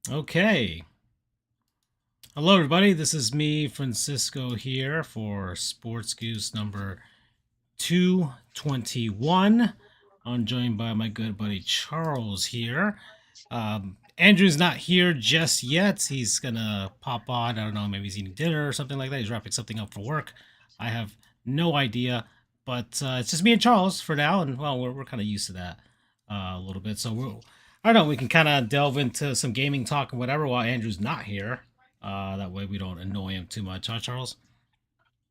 Okay. Hello, everybody. This is me, Francisco, here for Sports Goose number 221. I'm joined by my good buddy Charles here. Andrew's not here just yet. He's going to pop on. I don't know, maybe he's eating dinner or something like that. He's wrapping something up for work. I have no idea. But it's just me and Charles for now. And, well, we're kind of used to that a little bit. So I don't know. We can kind of delve into some gaming talk and whatever while Andrew's not here. That way we don't annoy him too much, huh, Charles?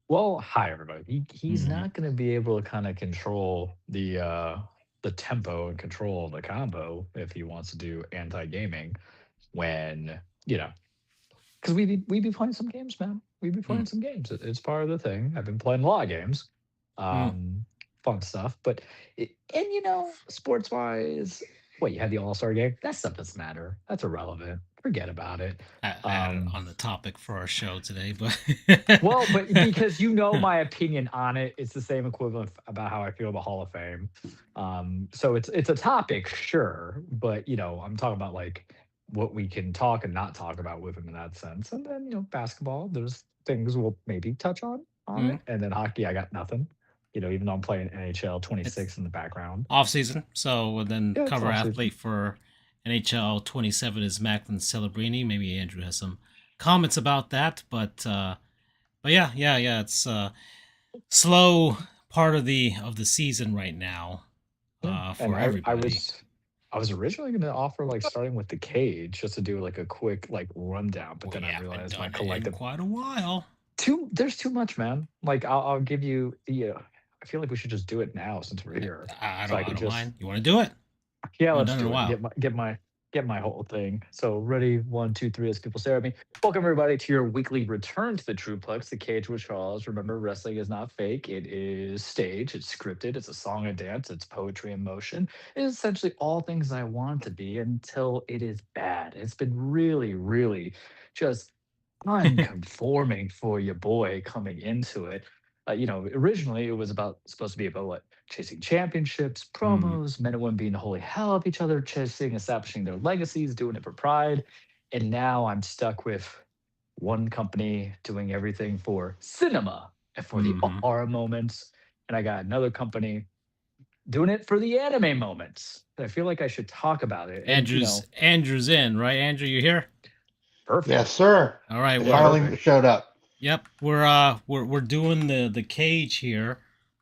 Well, hi everybody. He's Mm-hmm. not going to be able to kind of control the tempo and control the combo if he wants to do anti-gaming when, you know, cuz we be playing some games, man. We be playing some games. It's part of the thing. I've been playing a lot of games. Mm-hmm. Um Fun stuff, but sports-wise, what, you had the All-Star game? That stuff doesn't matter. That's irrelevant. Forget about it. I had it Um on the topic for our show today, but Well, but because you know my opinion on it, it's the same equivalent about how I feel about Hall of Fame. So it's a topic, sure, but I'm talking about like what we can talk and not talk about with him in that sense. And then basketball, there's things we'll maybe touch on mm, it, and then hockey, I got nothing. Even though I'm playing NHL it's 26 in the background. off season. So and then Yeah, it's cover off season. athlete for NHL 27 is Macklin Celebrini. Maybe Andrew has some comments about that, but yeah. It's slow part of the season right now Yeah, and for I everybody. was originally going to offer like starting with the cage just to do like a quick like rundown, but then We I haven't realized my done it in collective quite a while. there's too much, man. Like I'll give you the I feel like we should just do it now since we're here, I so don't I I could don't just mind. You want to do it? yeah, We haven't let's done it in a do it. while. Get my whole thing. So ready, one, two, three, as people stare at me. Welcome everybody to your weekly return to the Trueplex, the cage with Charles. Remember, wrestling is not fake. It is stage. It's scripted. It's a song and dance. It's poetry in motion. It is essentially all things I want to be until it is bad. It's been really, really just unconforming for your boy coming into it. Originally it was supposed to be about what, chasing championships, Mm. promos, men and women being the holy hell of each other, chasing, establishing their legacies, doing it for pride. And now I'm stuck with one company doing everything for cinema and for the Hmm. aura moments, and I got another company doing it for the anime moments. And I feel like I should talk about it. And Andrew's in, right? Andrew, you here? Yes, perfect, sir. All right, I yeah, we're finally perfect. showed up. yep, we're doing the cage here.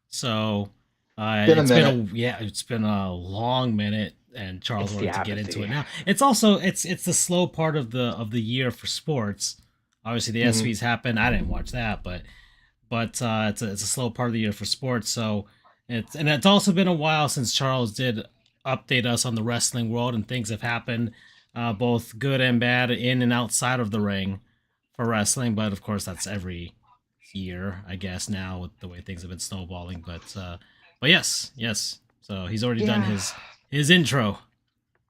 So Been a minute. it's been a long minute, and Charles It's the wanted to get into it apathy. now. It's also it's the slow part of the year for sports. Obviously, the Hmm. SVs happen. I didn't watch that, but it's a slow part of the year for sports. So it's also been a while since Charles did update us on the wrestling world, and things have happened, both good and bad, in and outside of the ring for wrestling. But of course, that's every year, I guess, now with the way things have been snowballing. But yes. So he's already done Yeah. his intro.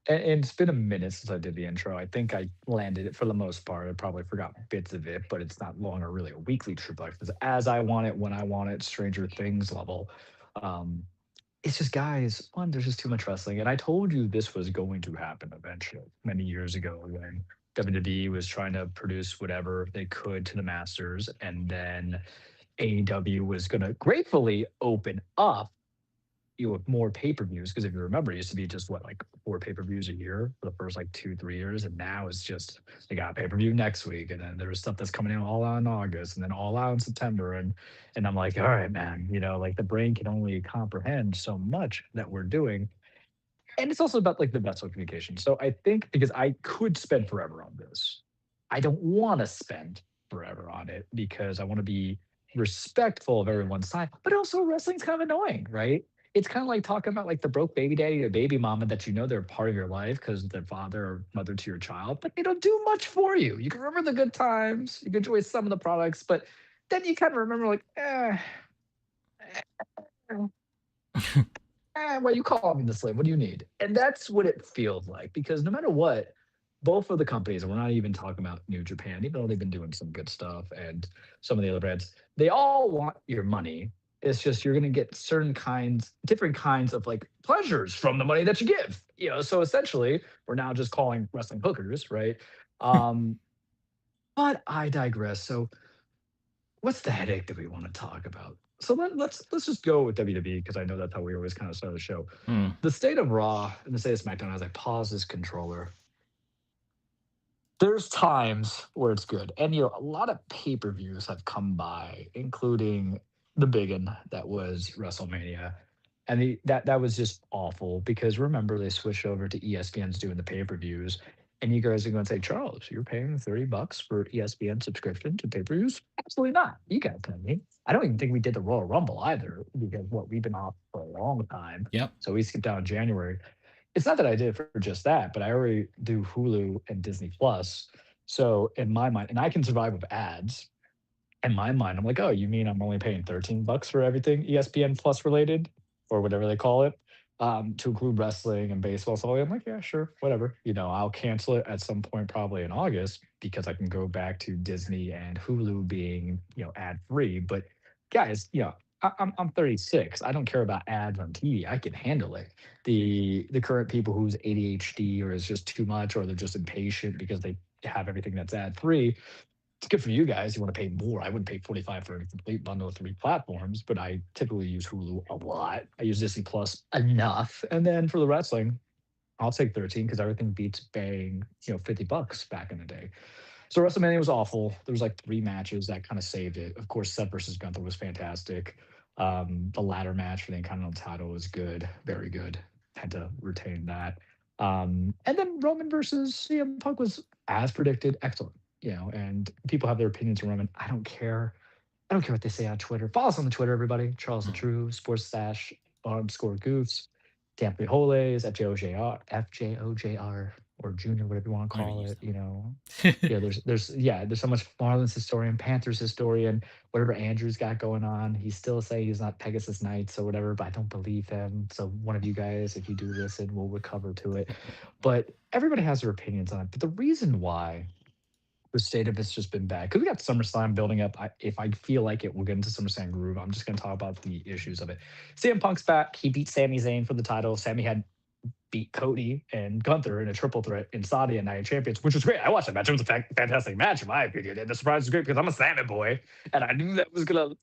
And it's been a minute since I did the intro. I think I landed it for the most part. I probably forgot bits of it, but it's not longer really a weekly triplex. It's as I want it, when I want it, Stranger Things level. Um, it's just, guys, one, there's just too much wrestling. And I told you this was going to happen eventually, many years ago, when WWE was trying to produce whatever they could to the Masters. And then AEW was going to gratefully open up with more pay-per-views, because if you remember, it used to be just what, like, 4 pay-per-views a year for the first like 2 3 years, and now it's just they got pay-per-view next week, and then there's stuff that's coming out all out in August, and then all out in September, and I'm like, all right, man, like the brain can only comprehend so much that we're doing. And it's also about like the vessel communication. So I think, because I could spend forever on this, I don't want to spend forever on it because I want to be respectful of everyone's time. But also, wrestling's kind of annoying, right? It's kind of like talking about like the broke baby daddy or baby mama that they're part of your life because they're father or mother to your child, but they don't do much for you. You can remember the good times, you can enjoy some of the products, but then you kind of remember like, why you call me the slave? What do you need? And that's what it feels like, because no matter what, both of the companies, and we're not even talking about New Japan, even though they've been doing some good stuff, and some of the other brands, they all want your money. It's just you're gonna get certain kinds different kinds of, like, pleasures from the money that you give, so essentially, we're now just calling wrestling hookers, right? Um, but I digress. So, what's the headache that we wanna talk about? So let's just go with WWE because I know that's how we always kinda start the show. Hmm. The state of Raw and the state of SmackDown, as I pause this controller, there's times where it's good, and, a lot of pay-per-views have come by, including the big one that was WrestleMania, and that was just awful because remember, they switched over to ESPN's doing the pay-per-views, and you guys are gonna say, "Charles, you're paying $30 for ESPN subscription to pay-per-views?" Absolutely not. You gotta tell me. I don't even think we did the Royal Rumble either because, we've been off for a long time, Yep. so we skipped out in January. It's not that I did it for just that, but I already do Hulu and Disney Plus. So in my mind, and I can survive with ads. In my mind, I'm like, oh, you mean I'm only paying $13 for everything ESPN Plus related or whatever they call it, to include wrestling and baseball. So I'm like, yeah, sure, whatever. I'll cancel it at some point, probably in August, because I can go back to Disney and Hulu being, ad free. But guys, I'm 36. I don't care about ads on TV. I can handle it. The current people who's ADHD or is just too much, or they're just impatient because they have everything that's ad free. It's good for you guys. You want to pay more. I wouldn't pay 45 for a complete bundle of three platforms, but I typically use Hulu a lot. I use Disney Plus enough. And then for the wrestling, I'll take 13 because everything beats paying, $50 back in the day. So WrestleMania was awful. There was like three matches that kind of saved it. Of course, Seth versus Gunther was fantastic. The ladder match for the Intercontinental title was good, very good. Had to retain that. And then Roman versus CM Punk was, as predicted, excellent. And people have their opinions on Roman. I don't care. I don't care what they say on Twitter. Follow us on the Twitter, everybody. Charles the Hmm. True, Sports Stash, underscore Goofs, Tampa Holes, FJOJR, or Junior, whatever you want to I don't call use it. them. There's so much Marlins historian, Panthers historian, whatever Andrew's got going on. He's still saying he's not Pegasus Knights or whatever, but I don't believe him. So one of you guys, if you do listen, will recover to it. But everybody has their opinions on it. But the reason why the state of it's just been bad because we got SummerSlam building up. If I feel like it, we'll get into SummerSlam groove. I'm just going to talk about the issues of it. CM Punk's back. He beat Sami Zayn for the title. Sami had beat Cody and Gunther in a triple threat in Saudi at Night of Champions, which was great. I watched that match. It was a fantastic match, in my opinion. And the surprise was great because I'm a Sami boy, and I knew that was gonna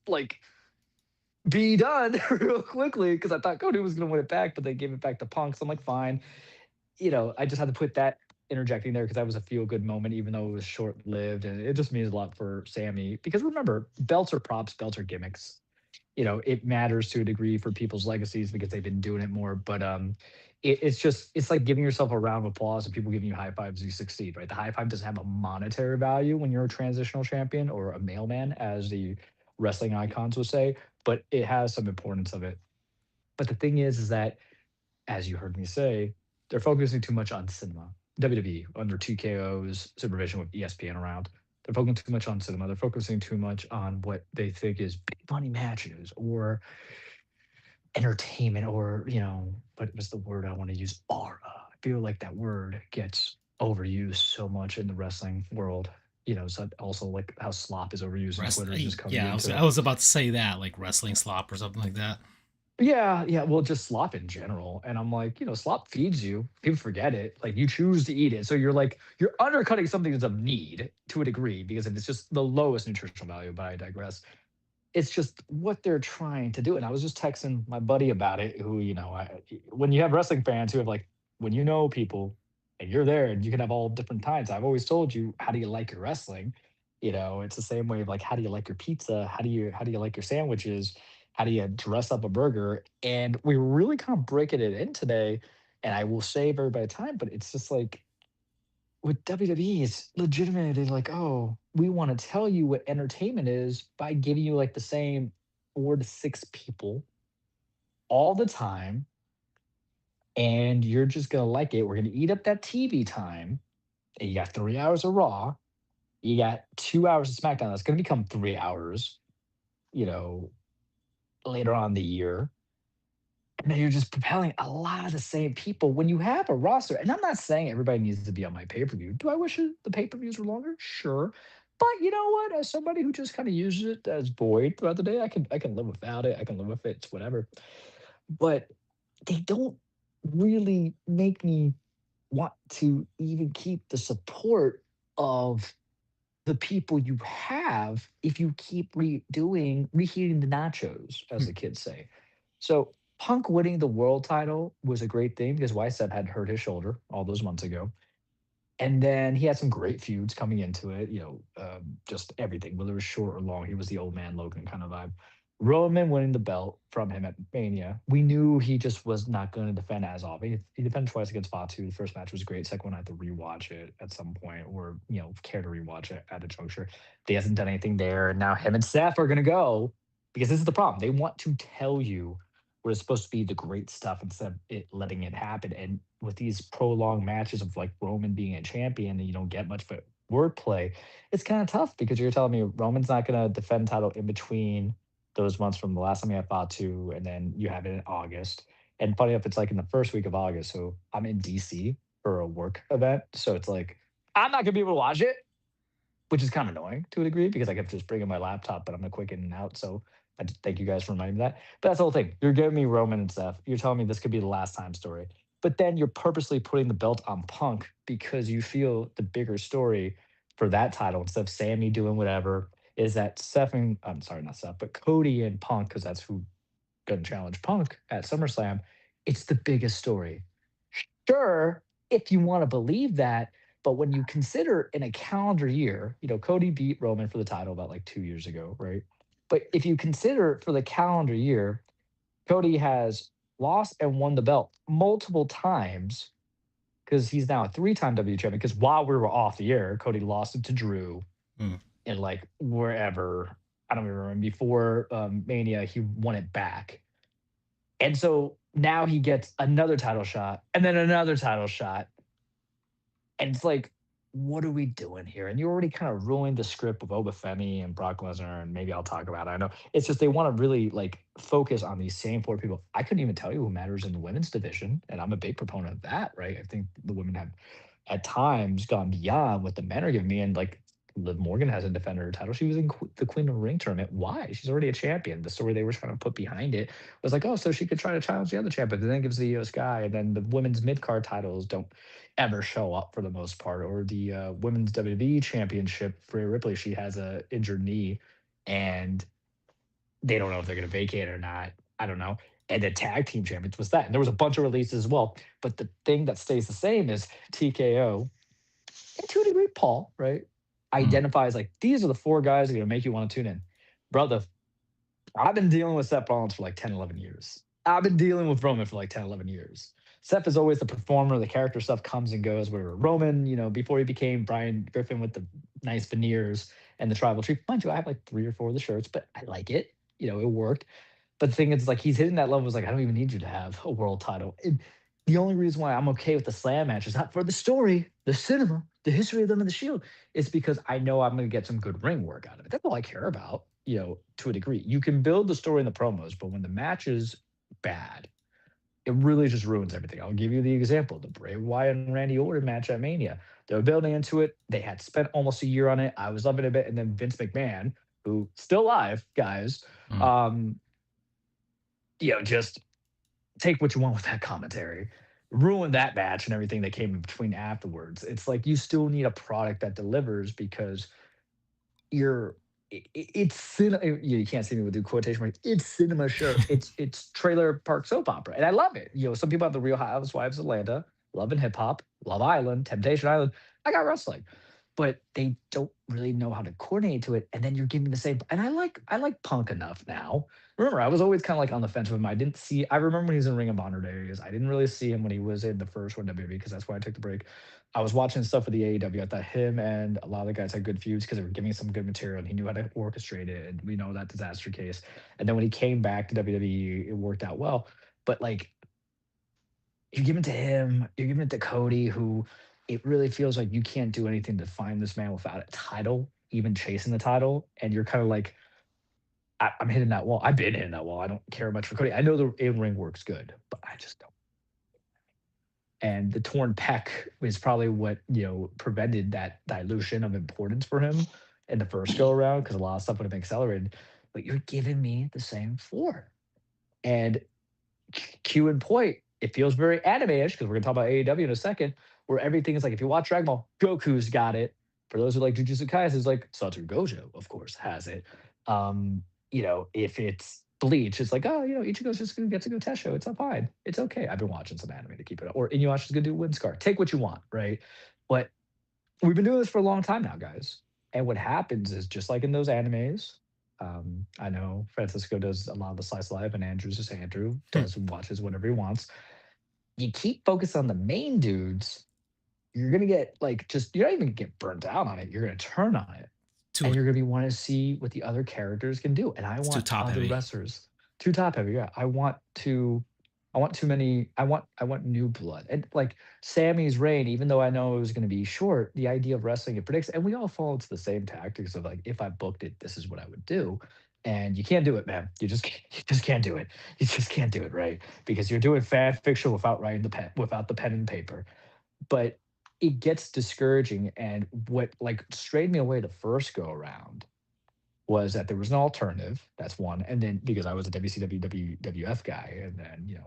be done real quickly because I thought Cody was gonna win it back, but they gave it back to Punk. So I'm like, fine. I just had to put that interjecting there because that was a feel good moment, even though it was short lived, and it just means a lot for Sammy. Because remember, belts are props, belts are gimmicks. It matters to a degree for people's legacies because they've been doing it more. But it's like giving yourself a round of applause and people giving you high fives as you succeed, right? The high five doesn't have a monetary value when you're a transitional champion or a mailman, as the wrestling icons would say, but it has some importance of it. But the thing is that, as you heard me say, they're focusing too much on cinema. WWE under TKO's supervision with ESPN around. They're focusing too much on cinema. They're focusing too much on what they think is big money matches or entertainment or, what was the word I want to use? Aura. I feel like that word gets overused so much in the wrestling world. So also like how slop is overused and Twitter is just coming Yeah, into I it. was about to say that, like wrestling slop or something like that. Yeah, yeah, well, just slop in general, and I'm like, slop feeds you. People forget it. Like, you choose to eat it, so you're undercutting something that's of need to a degree because it's just the lowest nutritional value. But I digress. It's just what they're trying to do, and I was just texting my buddy about it. Who, when you have wrestling fans who have like, when people, and you're there, and you can have all different times. I've always told you, how do you like your wrestling? It's the same way of like, how do you like your pizza? How do you like your sandwiches? How do you dress up a burger? And we're really kind of breaking it in today. And I will save everybody time, but it's just like with WWE, it's legitimately like, oh, we want to tell you what entertainment is by giving you like the same 4 to 6 people all the time. And you're just going to like it. We're going to eat up that TV time. And you got 3 hours of Raw. You got 2 hours of SmackDown. That's going to become 3 hours, you know, later on in the year. And then you're just propelling a lot of the same people when you have a roster. And I'm not saying everybody needs to be on my pay per view. Do I wish the pay per views were longer? Sure. But you know what? As somebody who just kind of uses it as void throughout the day, I can live without it. I can live with it. It's whatever. But they don't really make me want to even keep the support of the people you have if you keep reheating the nachos, as Hmm. the kids say. So Punk winning the world title was a great thing because Wysep had hurt his shoulder all those months ago. And then he had some great feuds coming into it, just everything, whether it was short or long. He was the old man Logan kind of vibe. Roman winning the belt from him at Mania. We knew he just was not going to defend as often. He defended twice against Fatu. The first match was great. Second one, I had to rewatch it at some point or, care to rewatch it at a juncture. He hasn't done anything there. And now him and Seth are going to go because this is the problem. They want to tell you what is supposed to be the great stuff instead of it letting it happen. And with these prolonged matches of like Roman being a champion and you don't get much of it wordplay, it's kind of tough because you're telling me Roman's not going to defend title in between those months from the last time he had Fatu, and then you have it in August. And funny enough, it's like in the first week of August. So I'm in DC for a work event. So it's like, I'm not going to be able to watch it, which is kind of annoying to a degree because I kept just bringing my laptop, but I'm a quick in and out. So I just thank you guys for reminding me that. But that's the whole thing. You're giving me Roman and stuff. You're telling me this could be the last time story. But then you're purposely putting the belt on Punk because you feel the bigger story for that title instead of Sammy doing whatever. Is that Seth and I'm sorry, not Seth, but Cody and Punk, because that's who gonna challenge Punk at SummerSlam. It's the biggest story. Sure, if you want to believe that, but when you consider in a calendar year, Cody beat Roman for the title about like 2 years ago, right? But if you consider for the calendar year, Cody has lost and won the belt multiple times because he's now a three-time WWE champion. Because while we were off the air, Cody lost it to Drew Hmm. in like wherever. I don't even remember. Before Mania, he won it back. And so now he gets another title shot and then another title shot. And it's like, what are we doing here? And you already kind of ruined the script with Obafemi and Brock Lesnar, and maybe I'll talk about it. I know it's just they want to really like focus on these same four people. I couldn't even tell you who matters in the women's division, and I'm a big proponent of that. Right? I think the women have at times gone beyond what the men are giving me, and like Liv Morgan hasn't defended her title. She was in the Queen of the Ring tournament. Why? She's already a champion. The story they were trying to put behind it was like, oh, so she could try to challenge the other champion, and then it gives the US guy, and then the women's mid card titles don't ever show up for the most part. Or the women's WWE championship for Rhea Ripley, she has a injured knee, and they don't know if they're going to vacate it or not. I don't know. And the tag team champions was that. And there was a bunch of releases as well. But the thing that stays the same is TKO, and to a degree, Paul, right? Hmm. Identifies like these are the four guys that are going to make you want to tune in. Brother, I've been dealing with Seth Rollins for like 10, 11 years. I've been dealing with Roman for like 10, 11 years. Seth is always the performer. The character stuff comes and goes. Where Roman, before he became Brian Griffin with the nice veneers and the tribal tree. Mind you, I have like three or four of the shirts, but I like it. It worked. But the thing is, like, he's hitting that level. Is like, I don't even need you to have a world title. And the only reason why I'm okay with the slam match is not for the story, the cinema, the history of them and the Shield. It's because I know I'm going to get some good ring work out of it. That's all I care about. To a degree, you can build the story in the promos, but when the match is bad, it really just ruins everything. I'll give you the example: the Bray Wyatt and Randy Orton match at Mania. They were building into it. They had spent almost a year on it. I was loving it a bit, and then Vince McMahon, who still alive, guys, Hmm. um, just take what you want with that commentary. Ruin that match and everything that came in between afterwards. It's like you still need a product that delivers because you're it's you can't see me with the quotation marks. It's cinema, sure. It's trailer park soap opera, and I love it. Some people have the Real Housewives of Atlanta, Love and Hip Hop, Love Island, Temptation Island. I got wrestling, but they don't really know how to coordinate to it. And then you're giving the same. And I like Punk enough now. Remember, I was always kind of like on the fence with him. I didn't see. I remember when he was in Ring of Honor days. I didn't really see him when he was in the first one WWE because that's why I took the break. I was watching stuff for the AEW. I thought him and a lot of the guys had good feuds because they were giving some good material and he knew how to orchestrate it. And we know that disaster case. And then when he came back to WWE, it worked out well. But like you're giving it to him, you're giving it to Cody, who it really feels like you can't do anything to find this man without a title, even chasing the title. And you're kind of like, I'm hitting that wall. I've been hitting that wall. I don't care much for Cody. I know the in ring works good, but I just don't. And the torn pec is probably what prevented that dilution of importance for him. in the first go around because a lot of stuff would have been accelerated. But you're giving me the same four. And Q and point, it feels very anime-ish because we're gonna talk about AEW in a second, where everything is like if you watch Dragon Ball, Goku's got it. For those who like Jujutsu Kaisen, it's like Satoru Gojo, of course, has it. If it's Bleach, it's like, oh, Ichigo's just gonna get to go Tesho. It's fine. It's okay. I've been watching some anime to keep it up. Or Inuyasha's gonna do Windscar. Take what you want, right? But we've been doing this for a long time now, guys. And what happens is just like in those animes, I know Francisco does a lot of the slice live, and Andrew's just Andrew does and watches whatever he wants. You keep focused on the main dudes, you're gonna get like just you're not even gonna get burnt out on it. You're gonna turn on it, and Too you're gonna be want to see what the other characters can do. And I it's too want top other heavy. wrestlers too top heavy. Yeah, I want too many. I want new blood. And like Sammy's reign, even though I know it was gonna be short, the idea of wrestling it predicts, and we all fall into the same tactics of like, if I booked it, this is what I would do. And you can't do it, man. You just can't do it. You just can't do it, right? Because you're doing fan fiction without writing the pen, without the pen and paper. But it gets discouraging, and what, like, strayed me away the first go around was that there was an alternative, that's one, and then because I was a WCW, WWF guy, and then,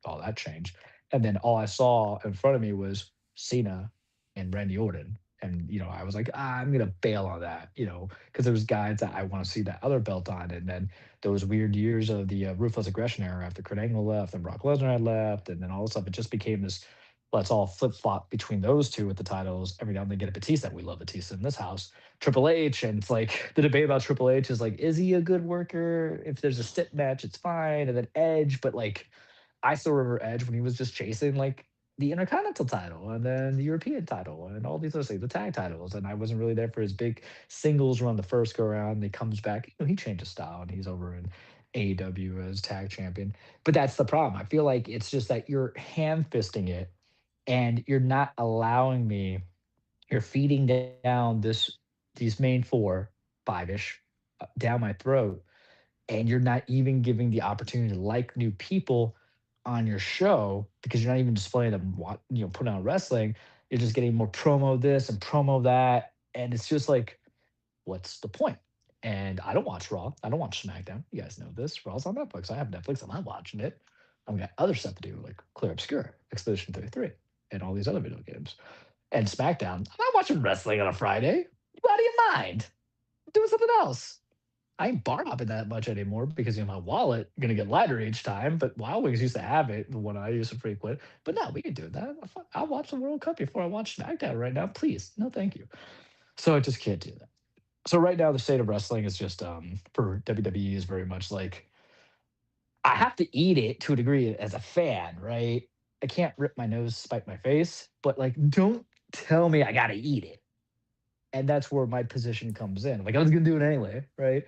all that changed, and then all I saw in front of me was Cena and Randy Orton, and, I was like, I'm gonna bail on that, because there was guys that I wanna see that other belt on, and then those weird years of the, Ruthless Aggression era after Kurt Angle left and Brock Lesnar had left, and then all of a sudden it just became this, let's all flip-flop between those 2 with the titles. Every now and then get a Batista, we love Batista in this house. Triple H, and it's like the debate about Triple H is like, is he a good worker? If there's a stip match, it's fine. And then Edge, but like I still remember Edge when he was just chasing like the Intercontinental title and then the European title and all these other things, the tag titles. And I wasn't really there for his big singles run the first go around. And he comes back, he changed his style and he's over in AEW as tag champion. But that's the problem. I feel like it's just that you're hand fisting it and you're not allowing me, you're feeding down these main four, five-ish, down my throat, and you're not even giving the opportunity to like new people on your show because you're not even displaying them what putting on wrestling. You're just getting more promo this and promo that, and it's just like, what's the point? And I don't watch Raw. I don't watch SmackDown. You guys know this. Raw's on Netflix. I have Netflix. I'm not watching it. I've got other stuff to do, like Clear Obscure, Expedition 33, and all these other video games. And SmackDown, I'm not watching wrestling on a Friday. You out of your mind? I'm doing something else. I ain't bar hopping that much anymore because my wallet gonna get lighter each time. But Wild Wings used to have it when I used to frequent. But no, we can do that. I'll watch the World Cup before I watch SmackDown right now. Please, no, thank you. So I just can't do that. So right now, the state of wrestling is just for WWE is very much like I have to eat it to a degree as a fan, right? I can't rip my nose, spite my face, but like, don't tell me I gotta eat it. And that's where my position comes in. Like I was gonna do it anyway, right?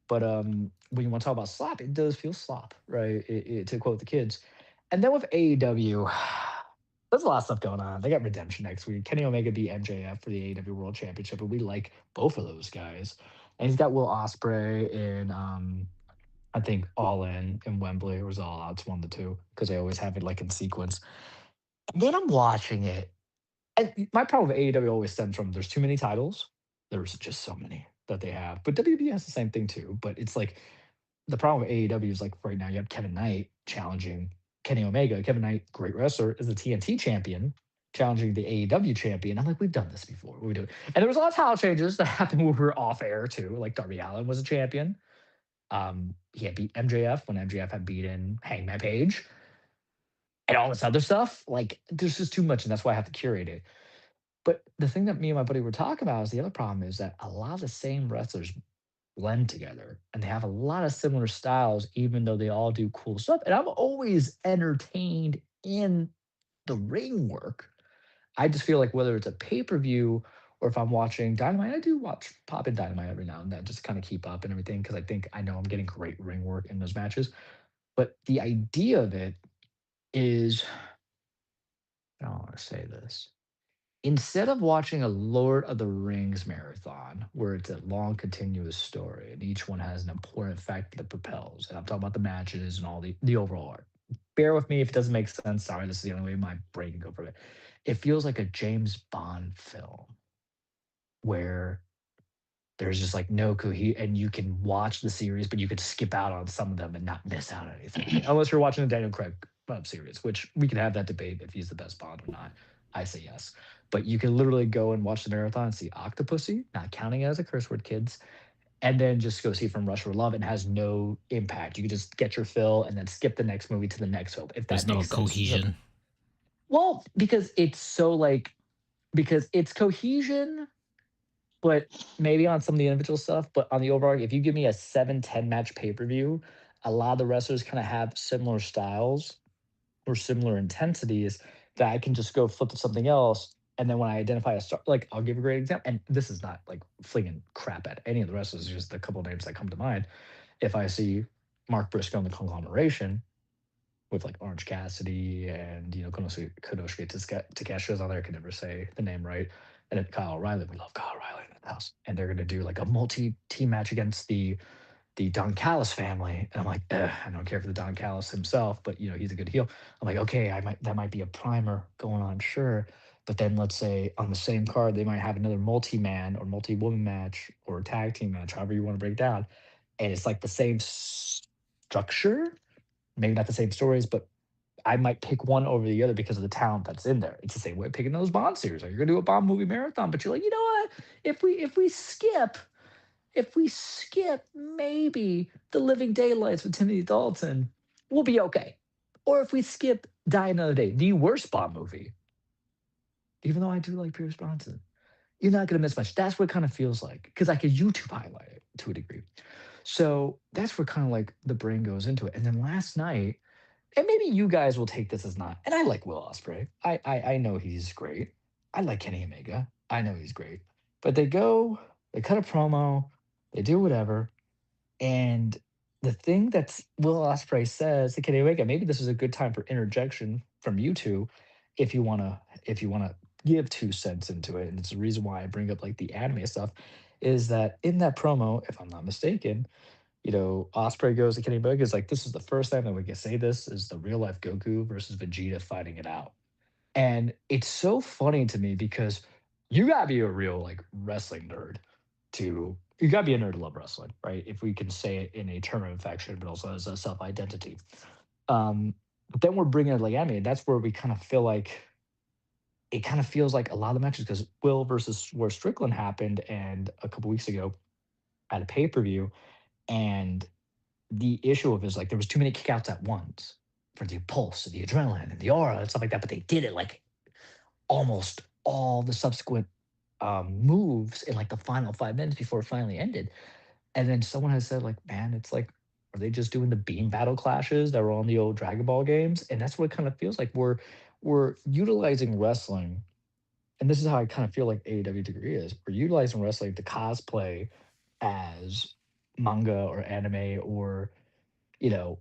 But when you want to talk about slop, it does feel slop, right? To quote the kids. And then with AEW, there's a lot of stuff going on. They got redemption next week. Kenny Omega beat MJF for the AEW World Championship, and we like both of those guys. And he's got Will Osprey in I think All In Wembley. It was All Out's one to two because they always have it like in sequence. And then I'm watching it, and my problem with AEW always stems from there's too many titles. There's just so many that they have. But WWE has the same thing too. But it's like the problem with AEW is like right now you have Kevin Knight challenging Kenny Omega. Kevin Knight, great wrestler, is the TNT champion challenging the AEW champion. I'm like, we've done this before. We do it. And there was a lot of title changes that happened when we were off air too. Like Darby Allin was a champion. He had beat MJF when MJF had beaten Hangman Page and all this other stuff. Like, there's just too much, and that's why I have to curate it. But the thing that me and my buddy were talking about is the other problem is that a lot of the same wrestlers blend together and they have a lot of similar styles, even though they all do cool stuff. And I'm always entertained in the ring work. I just feel like whether it's a pay per view or if I'm watching Dynamite, I do watch pop in Dynamite every now and then just kind of keep up and everything because I think I know I'm getting great ring work in those matches. But the idea of it is, I don't want to say this. Instead of watching a Lord of the Rings marathon where it's a long, continuous story and each one has an important fact that propels, and I'm talking about the matches and all the overall art. Bear with me if it doesn't make sense. Sorry, this is the only way my brain can go from it. It feels like a James Bond film where There's just like no and you can watch the series, but you could skip out on some of them and not miss out on anything, unless you're watching the Daniel Craig series, which we can have that debate if he's the best Bond or not. I say yes, but you can literally go and watch the marathon and see Octopussy, not counting it as a curse word, kids, and then just go see From Russia with Love, and has no impact. You can just get your fill and then skip the next movie to the next film, if There's that no makes sense. So, cohesion. well, because it's so like because it's cohesion, but maybe on some of the individual stuff, but on the overall, if you give me a 7-10 match pay-per-view, a lot of the wrestlers kind of have similar styles or similar intensities that I can just go flip to something else. And then when I identify a star, like I'll give a great example, and this is not like flinging crap at any of the wrestlers, just a couple of names that come to mind. If I see Mark Briscoe in the conglomeration with like Orange Cassidy and Konosuke Takeshi's on there, I can never say the name right. And then Kyle O'Reilly, we love Kyle O'Reilly in the house, and they're gonna do like a multi-team match against the Don Callis family. And I'm like, I don't care for the Don Callis himself, but he's a good heel. I'm like, okay, I might that might be a primer going on, sure. But then let's say on the same card, they might have another multi-man or multi-woman match or tag team match, however you want to break down. And it's like the same structure, maybe not the same stories, but I might pick one over the other because of the talent that's in there. It's the same way picking those Bond series. Like you're gonna do a Bond movie marathon, but you're like, you know what? If we skip maybe The Living Daylights with Timothy Dalton, we'll be okay. Or if we skip Die Another Day, the worst Bond movie, even though I do like Pierce Bronson, you're not going to miss much. That's what it kind of feels like because I could YouTube highlight it to a degree. So that's where kind of like the brain goes into it. And then last night, and maybe you guys will take this as not, and I like Will Ospreay. I know he's great. I like Kenny Omega. I know he's great. But they cut a promo, they do whatever, and the thing that's Will Ospreay says to Kenny Omega, maybe this is a good time for interjection from you two, if you wanna give 2 cents into it, and it's the reason why I bring up like the anime stuff, is that in that promo, if I'm not mistaken, Osprey goes to Kenny Omega is like, this is the first time that we can say this is the real life Goku versus Vegeta fighting it out. And it's so funny to me because you gotta be a real like wrestling nerd to you gotta be a nerd to love wrestling, right? If we can say it in a term of affection, but also as a self identity. But then we're bringing it like anime, and that's where we kind of feel like it kind of feels like a lot of the matches because Will versus where Strickland happened, and a couple weeks ago at a pay per view, and the issue of it is like there was too many kickouts at once for the pulse and the adrenaline and the aura and stuff like that, but they did it like almost all the subsequent moves in like the final 5 minutes before it finally ended. And then someone has said, like, man, it's like, are they just doing the beam battle clashes that were on the old Dragon Ball games? And that's what it kind of feels like. We're utilizing wrestling, and this is how I kind of feel like AEW degree is. We're utilizing wrestling to cosplay as manga or anime or you know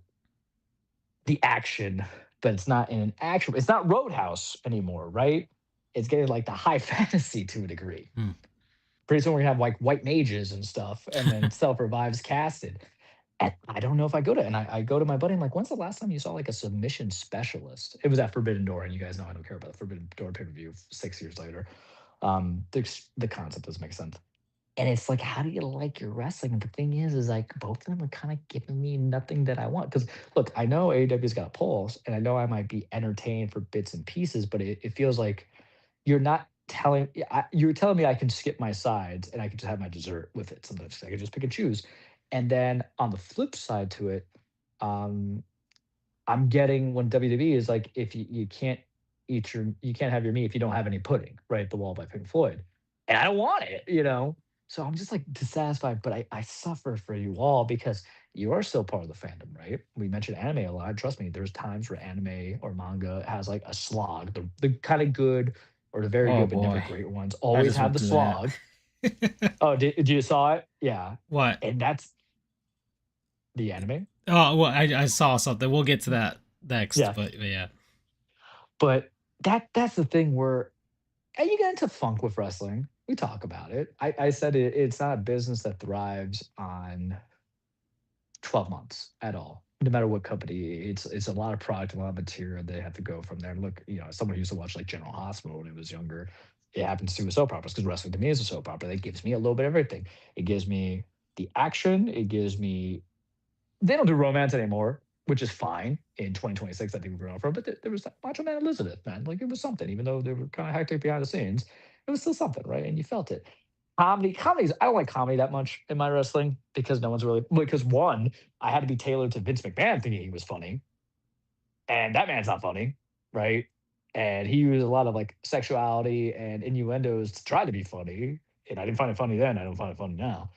the action, but it's not in an action. It's not Roadhouse anymore, right? It's getting like the high fantasy to a degree. Hmm. Pretty soon we have like white mages and stuff, and then self revives casted. And I don't know if I go to, and I go to my buddy. I'm like, when's the last time you saw like a submission specialist? It was at Forbidden Door, and you guys know I don't care about the Forbidden Door pay per view 6 years later. The concept doesn't make sense. And it's like, how do you like your wrestling? And the thing is like both of them are kind of giving me nothing that I want. Because look, I know AEW's got a pulse, and I know I might be entertained for bits and pieces, but it feels like you're not telling you're telling me I can skip my sides and I can just have my dessert with it. Sometimes I can just pick and choose. And then on the flip side to it, um, I'm getting when WWE is like, if you can't you can't have your meat if you don't have any pudding, right? The Wall by Pink Floyd. And I don't want it. So I'm just like dissatisfied, but I suffer for you all because you are still part of the fandom, right? We mentioned anime a lot. Trust me, there's times where anime or manga has like a slog, the kind of good or the very Oh good but never boy, great ones I always just have went the through that. slog. Oh, did you saw it? Yeah. What? And that's the anime. Oh well, I saw something. We'll get to that next, Yeah. but yeah. But that's the thing where and you get into funk with wrestling. We talk about it. I said it's not a business that thrives on 12 months at all. No matter what company, it's a lot of product, a lot of material. They have to go from there. Look, as someone who used to watch like General Hospital when he was younger, It happens to with soap operas because wrestling to me is a soap opera. That gives me a little bit of everything. It gives me the action. It gives me. They don't do romance anymore, which is fine in 2026. I think we're going for, but there was that Macho Man Elizabeth, man. Like it was something, even though they were kind of hectic behind the scenes. It was still something, right? And you felt it. Comedies. I don't like comedy that much in my wrestling because no one's really because one, I had to be tailored to Vince McMahon thinking he was funny, and that man's not funny, right? And he used a lot of like sexuality and innuendos to try to be funny, and I didn't find it funny then. I don't find it funny now.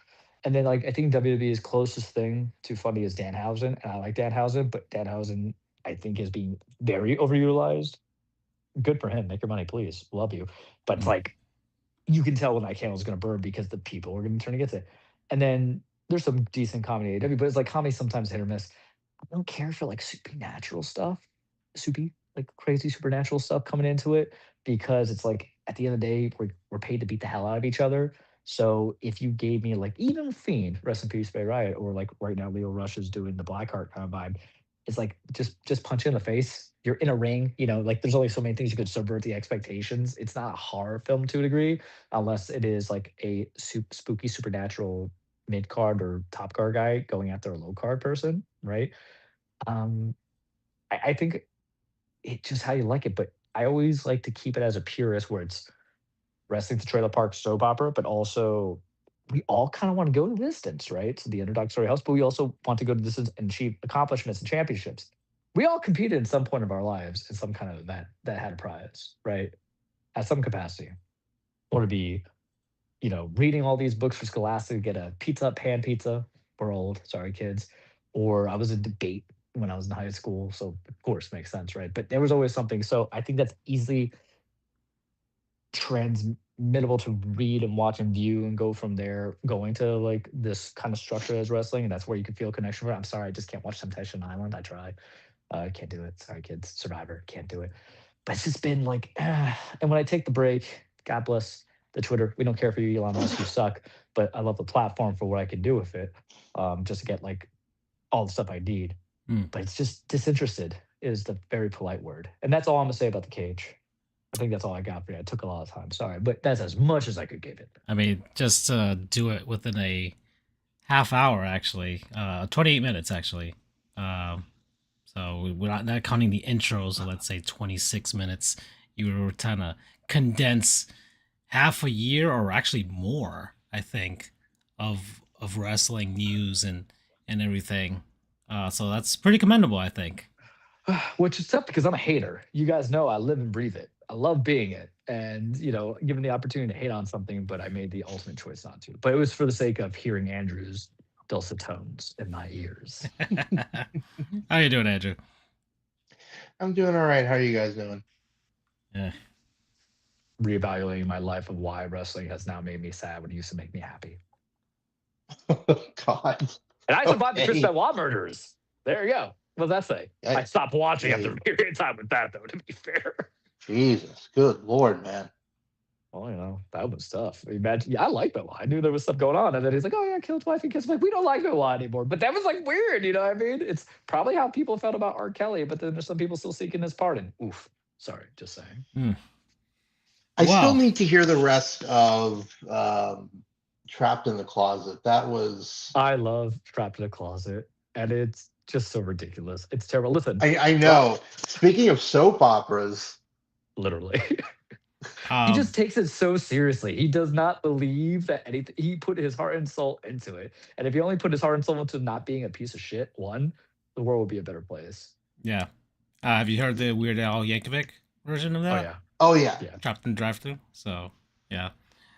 And then like I think WWE's closest thing to funny is Danhausen, and I like Danhausen, but Danhausen I think is being very overutilized. Good for him. Make your money, please. Love you. But it's Mm. like you can tell when that candle's going to burn because the people are going to turn against it. And then there's some decent comedy in AEW, but it's like comedy sometimes hit or miss. I don't care for like supernatural stuff, soupy, like crazy supernatural stuff coming into it because it's like at the end of the day, we're paid to beat the hell out of each other. So if you gave me like even Fiend, rest in peace, Bay Riot, or like right now Leo Rush is doing the Blackheart kind of vibe, it's like just punch you in the face. You're in a ring, like there's only so many things you could subvert the expectations. It's not a horror film to a degree, unless it is like a spooky supernatural mid card or top card guy going after a low card person, right? Um, I think it's just how you like it, but I always like to keep it as a purist where it's wrestling to trailer park soap opera, but also we all kind of want to go to the distance, right? So the underdog story helps, but we also want to go to the distance and achieve accomplishments and championships. We all competed in some point of our lives in some kind of event that had a prize, right? At some capacity. Or to be, reading all these books for Scholastic to get a pizza, pan pizza. We're old, sorry kids. Or I was in debate when I was in high school, so of course makes sense, right? But there was always something. So I think that's easily transmittable to read and watch and view and go from there going to like this kind of structure as wrestling, and that's where you can feel a connection for it. I'm sorry, I just can't watch Temptation Island. I try. I can't do it. Sorry, kids. Survivor, can't do it. But it's just been like, and when I take the break, God bless the Twitter. We don't care for you, Elon Musk. You suck. But I love the platform for what I can do with it, just to get like all the stuff I need. Mm. But it's just disinterested is the very polite word, and that's all I'm gonna say about the cage. I think that's all I got for you. I took a lot of time. Sorry, but that's as much as I could give it. I mean, just do it within a half hour, actually. 28 minutes, actually. Um, so we're not counting the intros, so let's say 26 minutes. You were trying to condense half a year or actually more, I think, of wrestling news and everything. So that's pretty commendable, I think. Which is tough because I'm a hater. You guys know I live and breathe it. I love being it. And, given the opportunity to hate on something, but I made the ultimate choice not to. But it was for the sake of hearing Andrew's dulcet tones in my ears. How you doing, Andrew? I'm doing all right. How are you guys doing? Yeah. Reevaluating my life of why wrestling has now made me sad when it used to make me happy. God. And I survived the Chris Okay. Benoit murders. There you go. What does that say? I stopped watching yeah. after a period of time with that, though, to be fair. Jesus, good Lord, man. Well, that was tough. Imagine, yeah, I like Benoit. I knew there was stuff going on, and then he's like, "Oh yeah, killed his wife and kids." I'm like, we don't like Benoit anymore. But that was like weird, you know what I mean? It's probably how people felt about R. Kelly, but then there's some people still seeking his pardon. Oof. Sorry, just saying. Hmm. I still Well, need to hear the rest of Trapped in the Closet. That was. I love Trapped in a Closet, and it's just so ridiculous. It's terrible. Listen, I know. Speaking of soap operas. literally. He um, just takes it so seriously. He does not believe that anything. He put his heart and soul into it. And if he only put his heart and soul into not being a piece of shit, one, the world would be a better place. yeah. Have you heard the Weird Al Yankovic version of Oh that? yeah, Oh yeah, yeah. Trapped in Drive Through. So, yeah.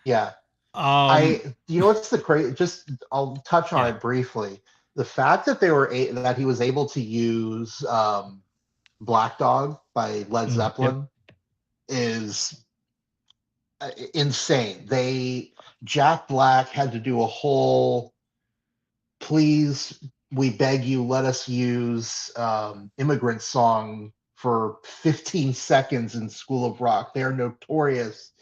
yeah. Um, You know what's the crazy? Just I'll touch on yeah. it briefly. The fact that that he was able to use Black Dog by Led Yep. Zeppelin is insane. Jack Black had to do a whole please, we beg you, let us use Immigrant Song for 15 seconds in School of Rock. They're notorious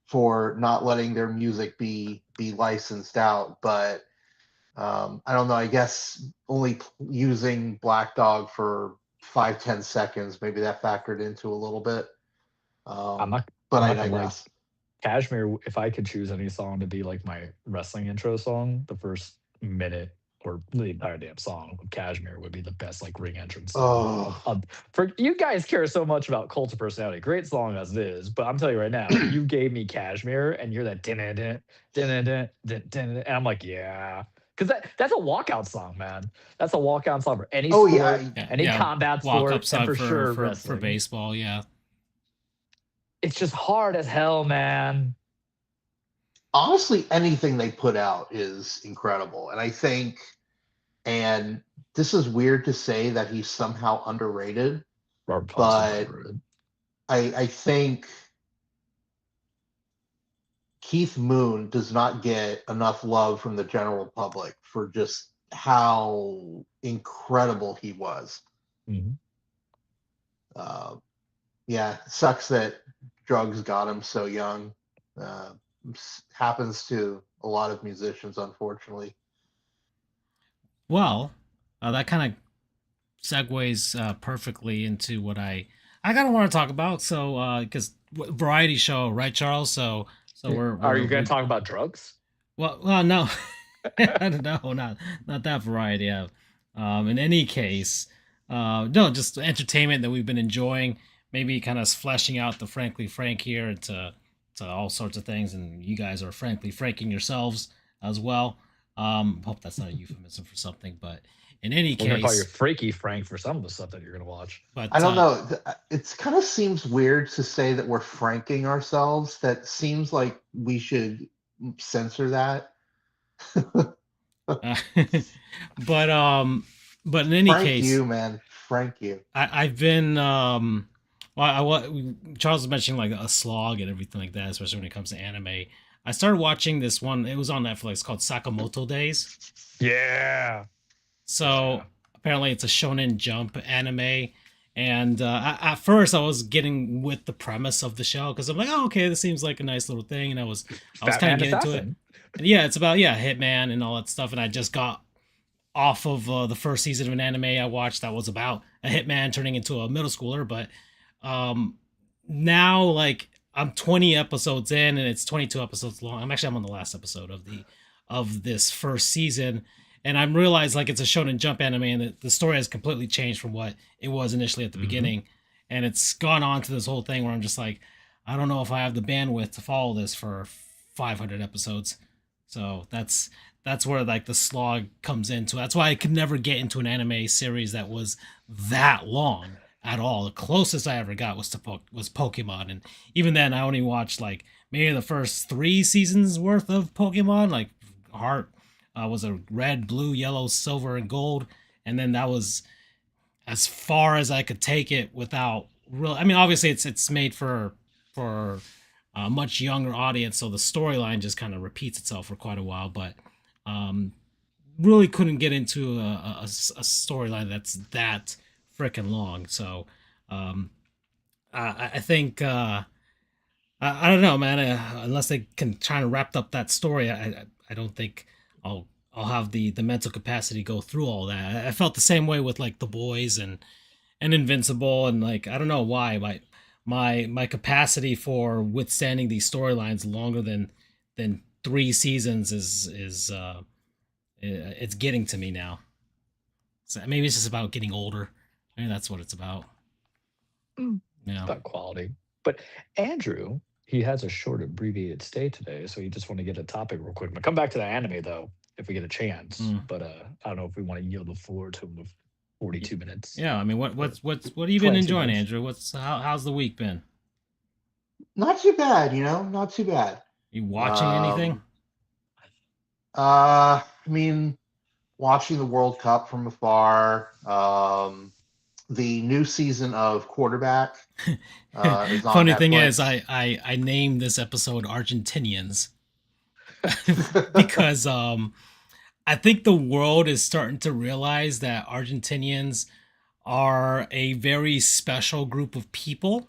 for not letting their music be licensed out, but I don't know. I guess only using Black Dog for 5-10 seconds, maybe that factored into a little bit. I'm not. But I'm I not gonna lie. digress. Cashmere, if I could choose any song to be like my wrestling intro song, the first minute or the entire damn song of Cashmere would be the best like ring entrance song. Oh, For you guys care so much about cult of personality, great song as it is, but I'm telling you right now, you gave me Cashmere and you're that din din din din din, and I'm like, yeah, because that's a walkout song, man. That's a walkout song for any oh yeah. sport, Yeah, any yeah. combat Walk sport, and upside for sure for wrestling. baseball. Yeah. It's just hard as hell, man. Honestly, anything they put out is incredible, and I think, and this is weird to say that he's somehow underrated, Robert Thompson's but underrated. I think Keith Moon does not get enough love from the general public for just how incredible he was. Mhm. Uh, yeah, sucks that drugs got him so young. Uh, Happens to a lot of musicians, unfortunately. Well, that kind of segues perfectly into what I kind of want to talk about. So, because variety show, right, Charles? So Are you going we're to talk about drugs? well, no, no, not that variety. Yeah. In any case, no, just entertainment that we've been enjoying. Maybe kind of fleshing out the frankly frank here to all sorts of things, and you guys are frankly franking yourselves as well. Hope that's not a euphemism for something, but in any We're going to call you case, Freaky Frank for some of the stuff that you're going to watch. I but don't know. It kind of seems weird to say that we're franking ourselves. That seems like we should censor that. uh, but but in any Frank case, you, man. Frank you. I've been well, Charles was mentioning like a slog and everything like that, especially when it comes to anime. I started watching this one. It was on Netflix called Sakamoto Days. Yeah. So apparently, it's a Shonen Jump anime. And at first, I was getting with the premise of the show because I'm like, oh, okay, this seems like a nice little thing, and I was Fat kind of Man getting into it. Assassin. And yeah, it's about Hitman and all that stuff. And I just got off of the first season of an anime I watched that was about a hitman turning into a middle schooler. But um, now, like, I'm 20 episodes in, and it's 22 episodes long. I'm on the last episode of this first season, and I'm realized like it's a Shonen Jump anime, and the story has completely changed from what it was initially at the Mm-hmm. beginning, and it's gone on to this whole thing where I'm just like, I don't know if I have the bandwidth to follow this for 500 episodes. So that's where like the slog comes into. That's why I could never get into an anime series that was that long at all. The closest I ever got was was Pokemon, and even then I only watched like maybe the first 3 seasons worth of Pokemon. Like Heart was a red, blue, yellow, silver, and gold, and then that was as far as I could take it without real. I mean, obviously it's made for a much younger audience, so the storyline just kind of repeats itself for quite a while. But um, really couldn't get into a storyline that's that freaking long. So um, I think I don't know, man. Unless they can try to wrap up that story, I don't think I'll have the mental capacity to go through all that. I felt the same way with like The Boys and Invincible, and like I don't know why my capacity for withstanding these storylines longer than 3 seasons is it's getting to me now. So maybe it's just about getting older. Maybe that's what it's about. Mm. Yeah. About quality. But Andrew, he has a short, abbreviated stay today, so he just want to get a topic real quick. But come back to the anime though, if we get a chance. Mm. But I don't know if we want to yield the floor to him with 42 minutes. Yeah. I mean, Or what have you been 22 enjoying, minutes. Andrew? How's the week been? Not too bad, not too bad. You watching anything? Um, I mean, watching the World Cup from afar. The new season of Quarterback is on Funny thing is, Netflix. I named this episode Argentinians because I think the world is starting to realize that Argentinians are a very special group of people,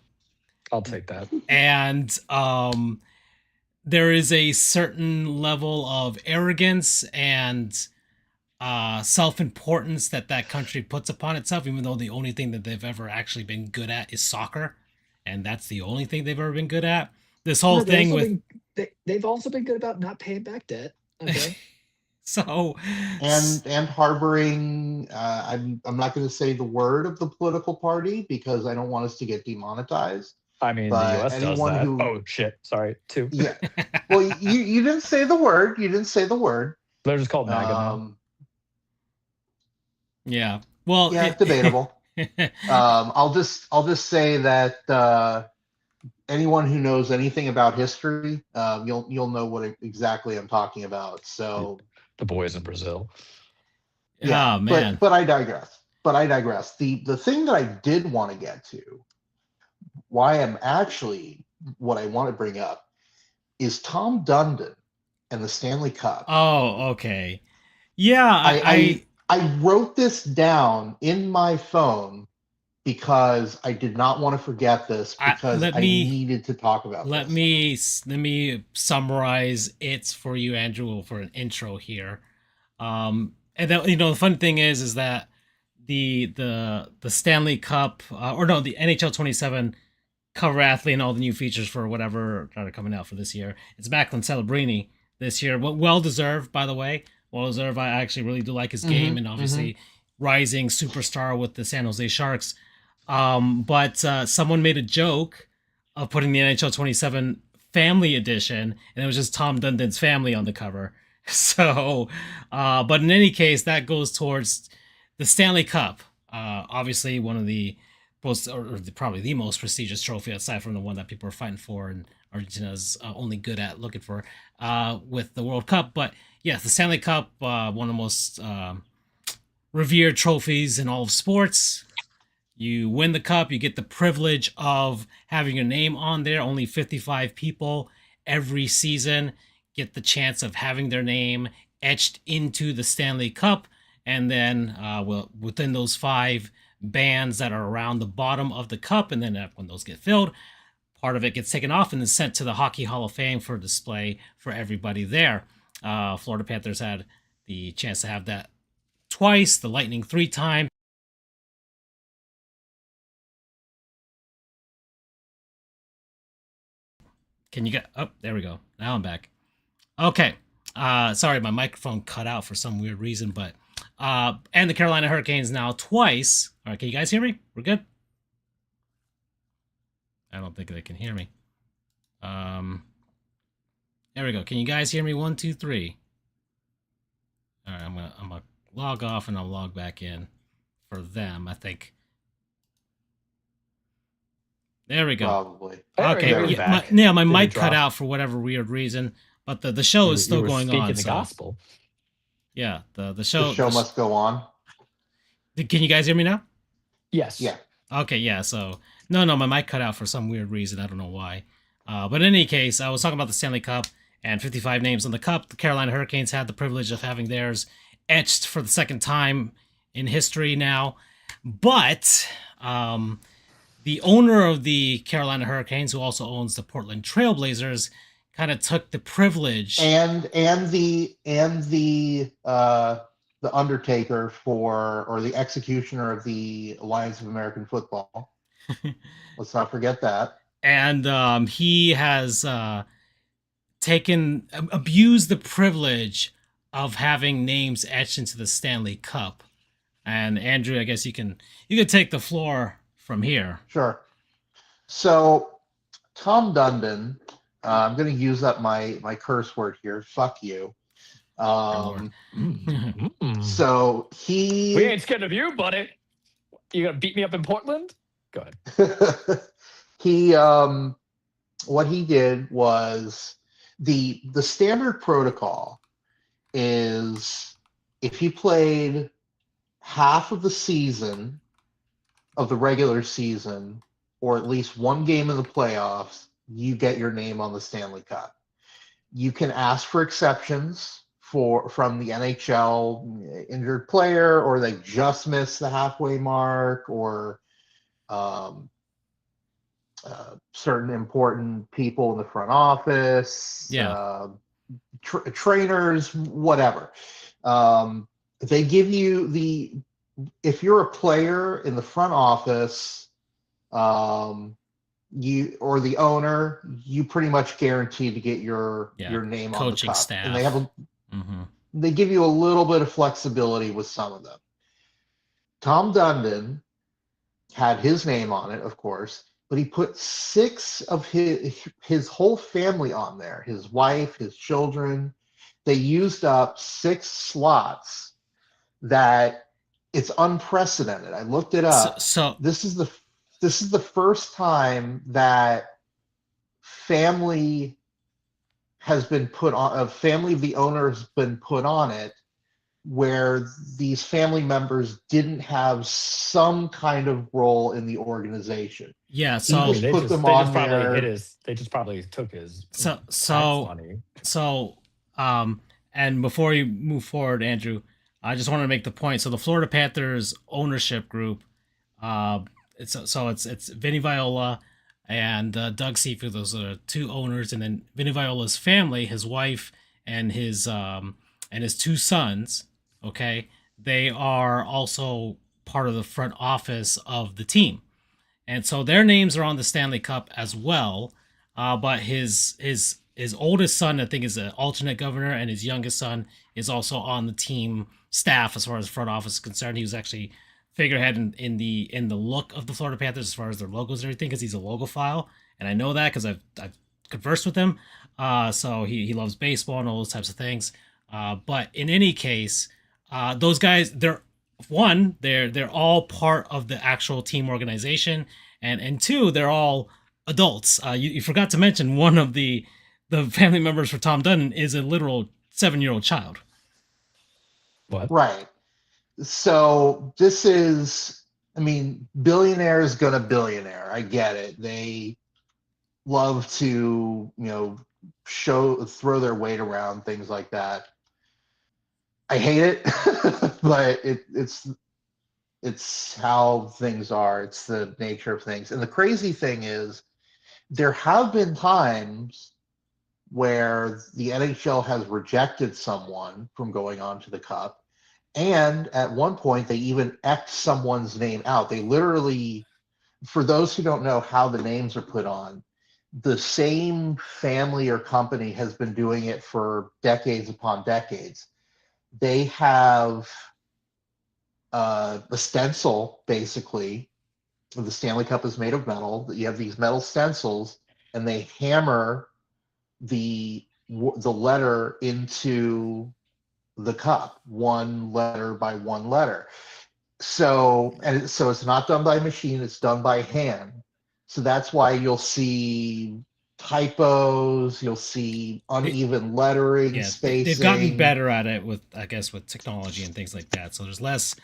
I'll take that. and there is a certain level of arrogance and self-importance that country puts upon itself, even though the only thing that they've ever actually been good at is soccer, and that's the only thing they've ever been good at. this whole No, they've thing also with been they've also been good about not paying back debt. Okay. so and harboring. I'm not going to say the word of the political party because I don't want us to get demonetized. I mean, the But U.S. does anyone that. who, Oh shit! Sorry, too. yeah, well, you didn't say the word. You didn't say the word. They're just called MAGA now. Um, yeah. Well, yeah, debatable. it, I'll just say that anyone who knows anything about history, you'll know what exactly I'm talking about. So The boys in Brazil. yeah, oh man. but I digress. The thing that I did want to get to, why I'm actually what I want to bring up is Tom Dundon and the Stanley Cup. Oh, okay. Yeah, I wrote this down in my phone because I did not want to forget this I because I needed to talk about let this. me let me summarize it for you, Andrew, for an intro here. And then the funny thing is that the Stanley Cup or no, the NHL 27 cover athlete and all the new features for whatever that are coming out for this year. It's Macklin Celebrini this year. Well deserved, by the way. Well deserved. I actually really do like his game, and obviously rising superstar with the San Jose Sharks. But someone made a joke of putting the NHL 27 Family Edition, and it was just Tom Dundon's family on the cover. So, but in any case, that goes towards the Stanley Cup. Obviously, one of the most, or probably the most prestigious trophy aside from the one that people are fighting for and Argentina's only good at looking for with the World Cup. But yes, the Stanley Cup, one of the most revered trophies in all of sports. You win the cup, you get the privilege of having your name on there. Only 55 people every season get the chance of having their name etched into the Stanley Cup. And then within those 5 bands that are around the bottom of the cup, and then when those get filled, part of it gets taken off and is sent to the Hockey Hall of Fame for display for everybody there. Florida Panthers had the chance to have that twice, the Lightning 3 times. Can you get? Oh, there we go. Now I'm back. Okay. Sorry, my microphone cut out for some weird reason, but and the Carolina Hurricanes now twice. All right, can you guys hear me? We're good. I don't think they can hear me. There we go. Can you guys hear me? 1, 2, 3. All right, I'm gonna log off and I'll log back in for them. I think. There we go. Probably. Okay, my mic cut out for whatever weird reason, but the show is still going on. The gospel. Yeah, the show. The show must go on. Can you guys hear me now? Yes. Yeah. Okay, yeah. So no, my mic cut out for some weird reason. I don't know why. But in any case, I was talking about the Stanley Cup and 55 names on the cup. The Carolina Hurricanes had the privilege of having theirs etched for the second time in history now, but the owner of the Carolina Hurricanes, who also owns the Portland Trailblazers, kind of took the privilege and the undertaker or the executioner of the Alliance of American Football. Let's not forget that. And he has abused the privilege of having names etched into the Stanley Cup. And Andrew, I guess you can take the floor from here. Sure. So Tom Dundon, I'm going to use up my curse word here. Fuck you. So we ain't scared of you, buddy. You gonna beat me up in Portland? Go ahead. What he did was the standard protocol is if you played half of the season of the regular season or at least one game in the playoffs, you get your name on the Stanley Cup. You can ask for exceptions from the NHL injured player, or they just missed the halfway mark, or certain important people in the front office, trainers, whatever. They give you if you're a player in the front office, you or the owner, you pretty much guarantee to get Yeah, your name on the coaching cup, and staff. Hmm. they give you a little bit of flexibility with some of them. Tom Dundon had his name on it, of course, but he put six of his whole family on there, his wife, his children. They used up six slots that it's unprecedented. I looked it So, up. so This is the this is the first time that family has been put on a family of the owner has been put on it where these family members didn't have some kind of role in the organization. yeah, He I mean, so just put them they just on probably hit there. his. They just probably took his so tax so money. so and before you move forward, Andrew, I just want to make the point. So the Florida Panthers ownership group, uh, it's Vinny Viola and Doug Seafood. Those are the two owners, and then Vinny Viola's family, his wife and his two sons. Okay, they are also part of the front office of the team, and so their names are on the Stanley Cup as well. But his oldest son, I think, is an alternate governor, and his youngest son is also on the team staff as far as front office is concerned. He was actually figurehead in the look of the Florida Panthers as far as their logos and everything, because he's a logophile, and I know that because I've conversed with him. So he loves baseball and all those types of things. But in any case, those guys, they're all part of the actual team organization, and two, they're all adults. You forgot to mention one of the family members for Tom Dunn is a literal 7-year-old child. What? Right. So this is, I mean, billionaire is gonna billionaire. I get it. They love to, throw their weight around, things like that. I hate it, but it's how things are. It's the nature of things. And the crazy thing is, there have been times where the NHL has rejected someone from going on to the Cup. And at one point, they even X'd someone's name out. They literally, for those who don't know how the names are put on, the same family or company has been doing it for decades upon decades. They have a stencil, basically. The Stanley Cup is made of metal. You have these metal stencils, and they hammer the letter into the cup, one letter by one letter. So it's not done by machine, it's done by hand. So that's why you'll see typos, you'll see They, uneven lettering, yeah, they've gotten spacing. better at it with, I guess, with technology and things like that. So there's less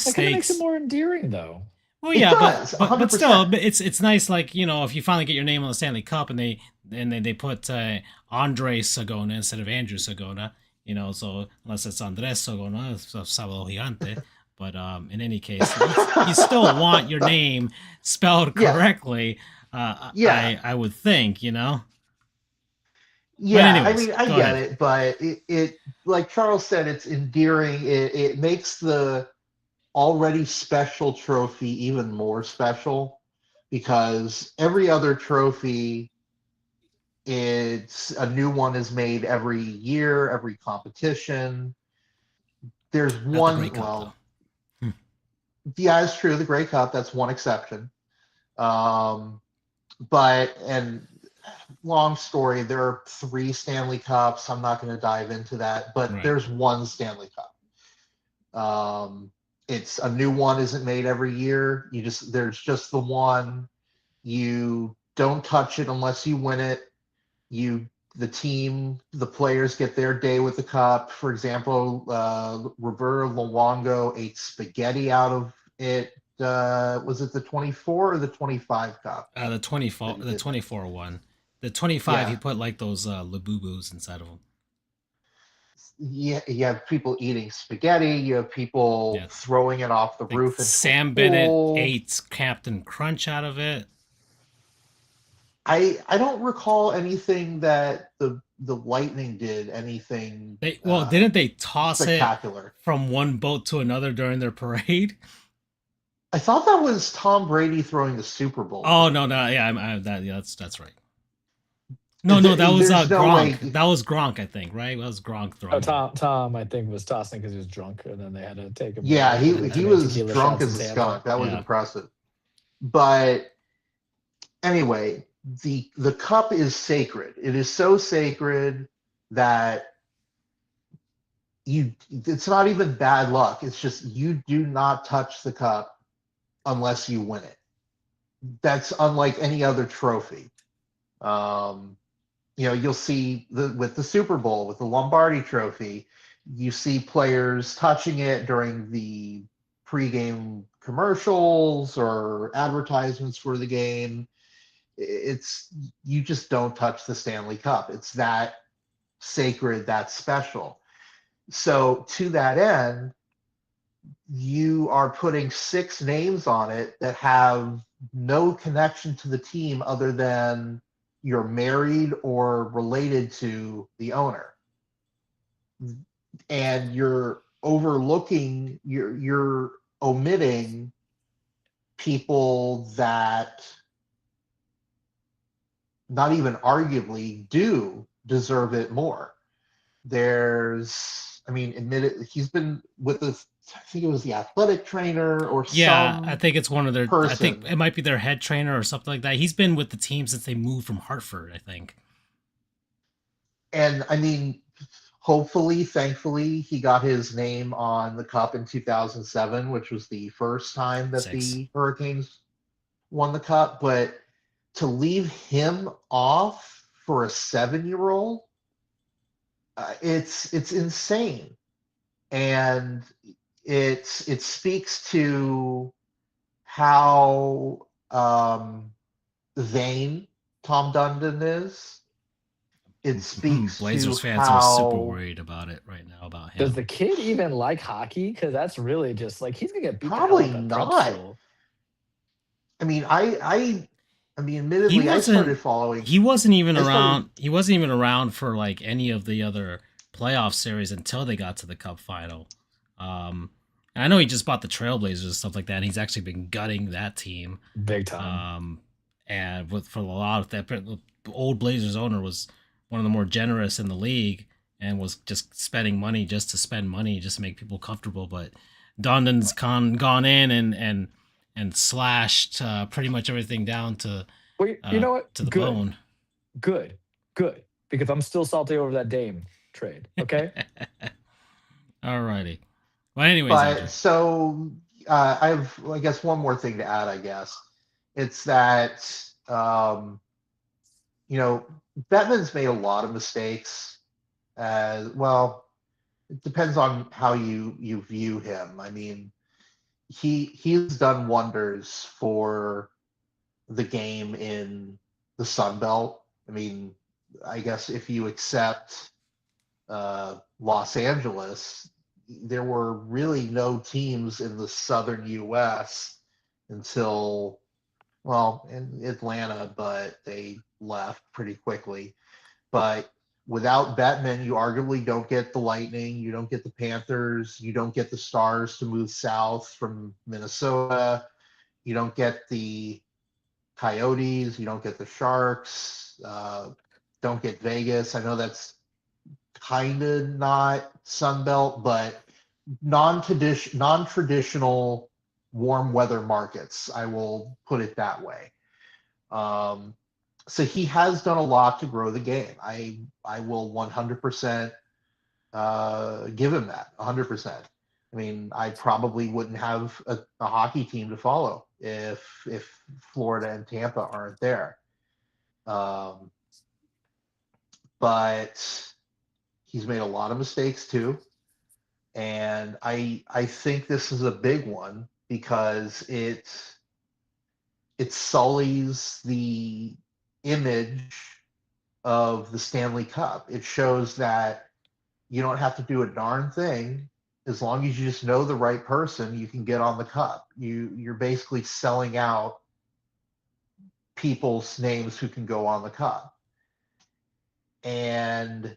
That kind of makes it mistakes. more endearing, though. Well, It yeah, does, but still, 100%. it's nice. Like, if you finally get your name on the Stanley Cup, and they put Andre Sagona instead of Andrew Sagona. So unless it's Andres Sagona, it's Sábado Gigante. But in any case, you still want your name spelled Yeah, correctly. yeah, I would think. But yeah. I anyways, mean, I go get ahead. it, but it like Charles said, it's endearing. It makes the already special trophy even more special because every other trophy, it's a new one is made every year, every competition. There's Not the Grey one, Cup though. well, yeah, it's true, the Grey Cup, that's one exception. Um, but, and long story, there are three Stanley Cups. I'm not going to dive into that, but Right. there's one Stanley Cup. It's a new one isn't made every year. There's just the one. You don't touch it unless you win it. You the players get their day with the cup. For example, Roberto Luongo ate spaghetti out of it. Was it the 24 or the 25 cup The that 24, he the did that? 24 one. The 25, he Yeah, put like those labubus inside of them. you have people eating spaghetti. You have people Yeah. throwing it off the I think roof into a Sam Bennett pool. ate Captain Crunch out of it. I don't recall anything that the Lightning did anything Didn't they toss it spectacular. from one boat to another during their parade? I thought that was Tom Brady throwing the Super Bowl Oh no, jersey. no, yeah, that's right. No, that was There's no Gronk. way. That was Gronk, I think, right? That was Gronk Oh, throwing the. Tom, I think was tossing because he was drunk, and then they had to take him Yeah, away because he he had too he many was tequila drunk shots in as a Tampa. skunk. That was Yeah, impressive. But anyway, the cup is sacred. It is so sacred that it's not even bad luck. It's just you do not touch the cup unless you win it. That's unlike any other trophy. Um, you'll see with the Super Bowl, with the Lombardi Trophy, you see players touching it during the pregame commercials or advertisements for the game. It's You just don't touch the Stanley Cup. It's that sacred, that special. So to that end, you are putting six names on it that have no connection to the team other than you're married or related to the owner, and you're omitting people that not even arguably do deserve it more. I mean, admitted he's been with this. I think it was the athletic trainer or yeah. I some think it's one of their. I think person. it might be their head trainer or something like that. He's been with the team since they moved from Hartford, I think. And I mean, hopefully, thankfully, he got his name on the cup in 2007, which was the first time that 6. the Hurricanes won the cup. But to leave him off for a 7-year old, it's insane, and it speaks to how vain Tom Dundon is. It speaks to Blazers fans are super how worried about it right now about Does him. the kid even like hockey? Because that's really just like he's gonna get beat the hell probably up at prep not. school. I mean, He admittedly, I started wasn't. following. He wasn't even I started. around. He wasn't even around for like any of the other playoff series until they got to the Cup final. Um, and I know he just bought the Trailblazers and stuff like that. And he's actually been gutting that team. Big time. Um, and with for a lot of that, the old Blazers owner was one of the more generous in the league and was just spending money just to spend money just to make people comfortable. But Dondon's gone in and slashed pretty much everything down Well, you know what? to the Good, bone. good, good. Because I'm still salty over that Dame trade. Okay. Alrighty. Well, anyways, But Andrew. so I have, I guess, one more thing to add. I guess it's that you know Bettman's made a lot of mistakes. As well, it depends on how you view him. I mean, he's done wonders for the game in the Sun Belt. I mean, I guess if you accept Los Angeles, there were really no teams in the southern U.S. until, well, in Atlanta, but they left pretty quickly. But without Bettman, you arguably don't get the Lightning, you don't get the Panthers, you don't get the Stars to move south from Minnesota, you don't get the Coyotes, you don't get the Sharks, don't get Vegas. I know that's kind of not Sunbelt, but non-traditional warm weather markets. I will put it that way. Um, so he has done a lot to grow the game. I will 100% give him that. 100%. I mean, I probably wouldn't have a hockey team to follow if Florida and Tampa aren't there. Um, but he's made a lot of mistakes too, and I think this is a big one because it sullies the image of the Stanley Cup. It shows that you don't have to do a darn thing as long as you just know the right person. You can get on the cup. You're basically selling out people's names who can go on the cup, and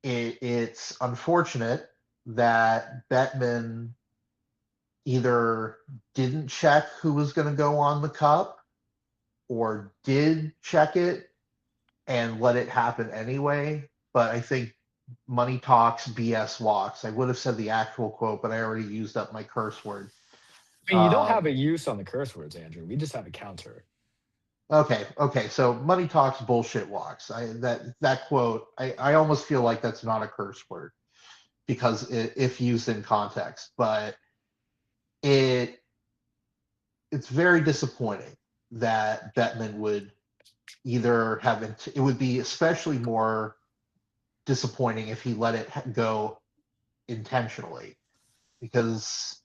it's unfortunate that Bettman either didn't check who was going to go on the cup or did check it and let it happen anyway. But I think money talks, BS walks. I would have said the actual quote, but I already used up my curse word. I mean, you don't have a Um, use on the curse words, Andrew. We just have a counter. okay. So money talks, bullshit walks. That quote, I almost feel like that's not a curse word because if used in context, but it it's very disappointing that Bettman would either have it would be especially more disappointing if he let it go intentionally because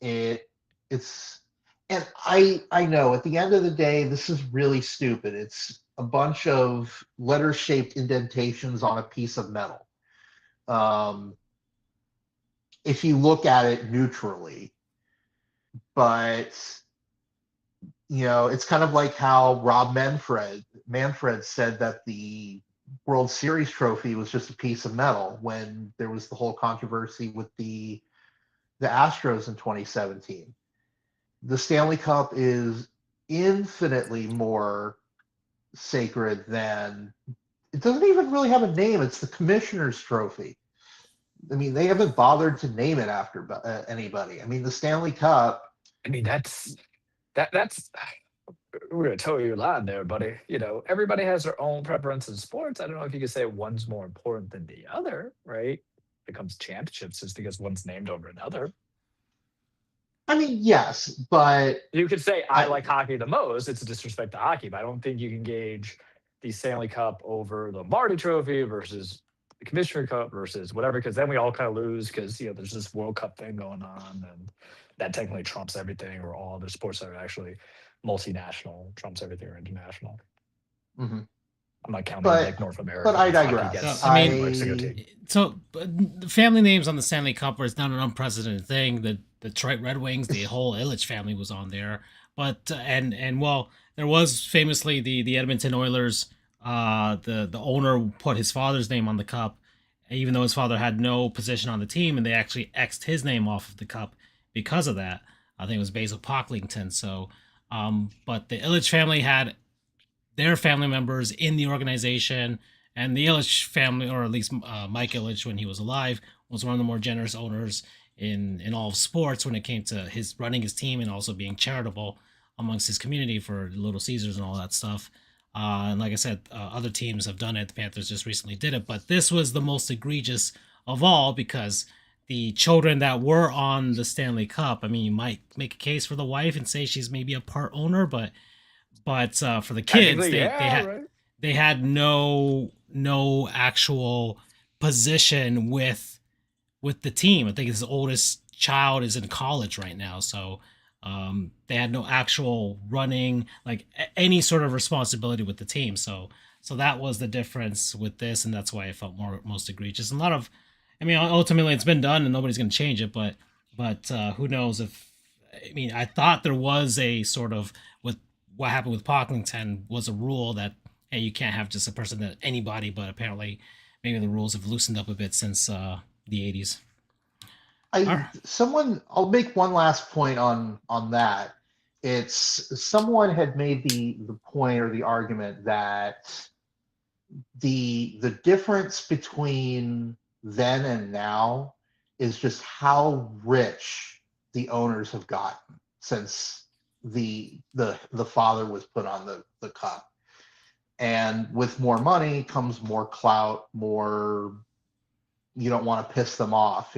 it's and I know at the end of the day this is really stupid. It's a bunch of letter shaped indentations on a piece of metal. Um, if you look at it neutrally, but it's kind of like how Rob Manfred said that the World Series trophy was just a piece of metal when there was the whole controversy with the Astros in 2017. The Stanley Cup is infinitely more sacred than it doesn't even really have a name. It's the Commissioner's Trophy. I mean, they haven't bothered to name it after anybody. I mean, the Stanley Cup. I mean, that's we're gonna toe your line there, buddy. Everybody has their own preference in sports. I don't know if you could say one's more important than the other, right? When it comes to championships, just because one's named over another. I mean, yes, but You could say I I, like hockey the most. It's a disrespect to hockey, but I don't think you can gauge the Stanley Cup over the Marty Trophy versus the Commissioner Cup versus whatever, because then we all kind of lose because there's this World Cup thing going on, and that technically trumps everything, or all other sports that are actually multinational trumps everything or international. mhm. I'm not counting like but North but America I because hockey So digress. gets I mean, Mexico team. the family names on the Stanley Cup is not an unprecedented thing. The Detroit Red Wings, the whole Ilitch family was on there, but and well, there was famously the Edmonton Oilers. The owner put his father's name on the cup, even though his father had no position on the team, and they actually xed his name off of the cup because of that. I think it was Basil Pocklington. So, but the Ilitch family had their family members in the organization. And the Illich family, or at least Mike Illich, when he was alive, was one of the more generous owners in all of sports when it came to his running his team and also being charitable amongst his community for Little Caesars and all that stuff. And like I said, other teams have done it. The Panthers just recently did it, but this was the most egregious of all because the children that were on the Stanley Cup. I mean, you might make a case for the wife and say she's maybe a part owner, but for the kids, Technically, they yeah, had right. no actual position with the team. I think his oldest child is in college right now, so they had no actual running like any sort of responsibility with the team. So that was the difference with this, and that's why I felt most egregious. And a lot of, I mean, ultimately it's been done, and nobody's going to change it. But who knows if? I mean, I thought there was a sort of with what happened with Pocklington was a rule that hey, you can't have just a person that anybody, but apparently maybe the rules have loosened up a bit since the 80s. All right. I'll make one last point on that. It's someone had made the point or the argument that the difference between then and now is just how rich the owners have gotten since the father was put on the cup. And with more money comes more clout, more you don't want to piss them off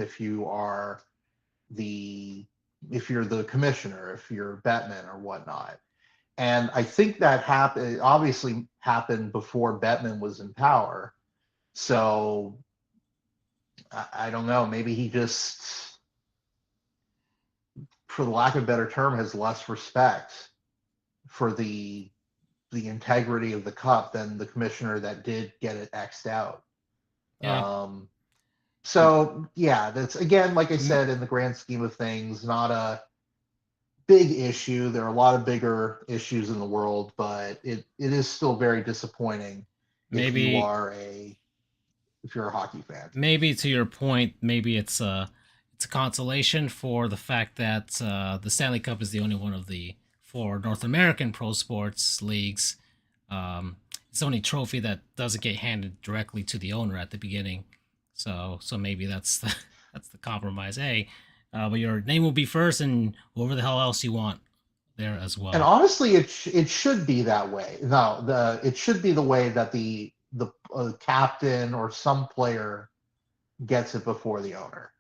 the if you're the commissioner, if you're Bettman or whatnot. And I think that happened obviously happened before Bettman was in power. So I don't know. Maybe he just, for the lack of a better term, has less respect for the integrity of the cup than the commissioner that did get it xed out. Yeah. Um, so yeah, that's again, like I M- said, in the grand scheme of things, not a big issue. There are a lot of bigger issues in the world, but it is still very disappointing if you Maybe are a if you're a hockey fan. maybe to your point, maybe it's it's a consolation for the fact that the Stanley Cup is the only one of the four North American pro sports leagues. It's the only trophy that doesn't get handed directly to the owner at the beginning. So maybe that's the that's the compromise. Hey, but your name will be first, and whoever the hell else you want there as And well. honestly, it should be that way. No, the it should be the way that the captain or some player gets it before the owner.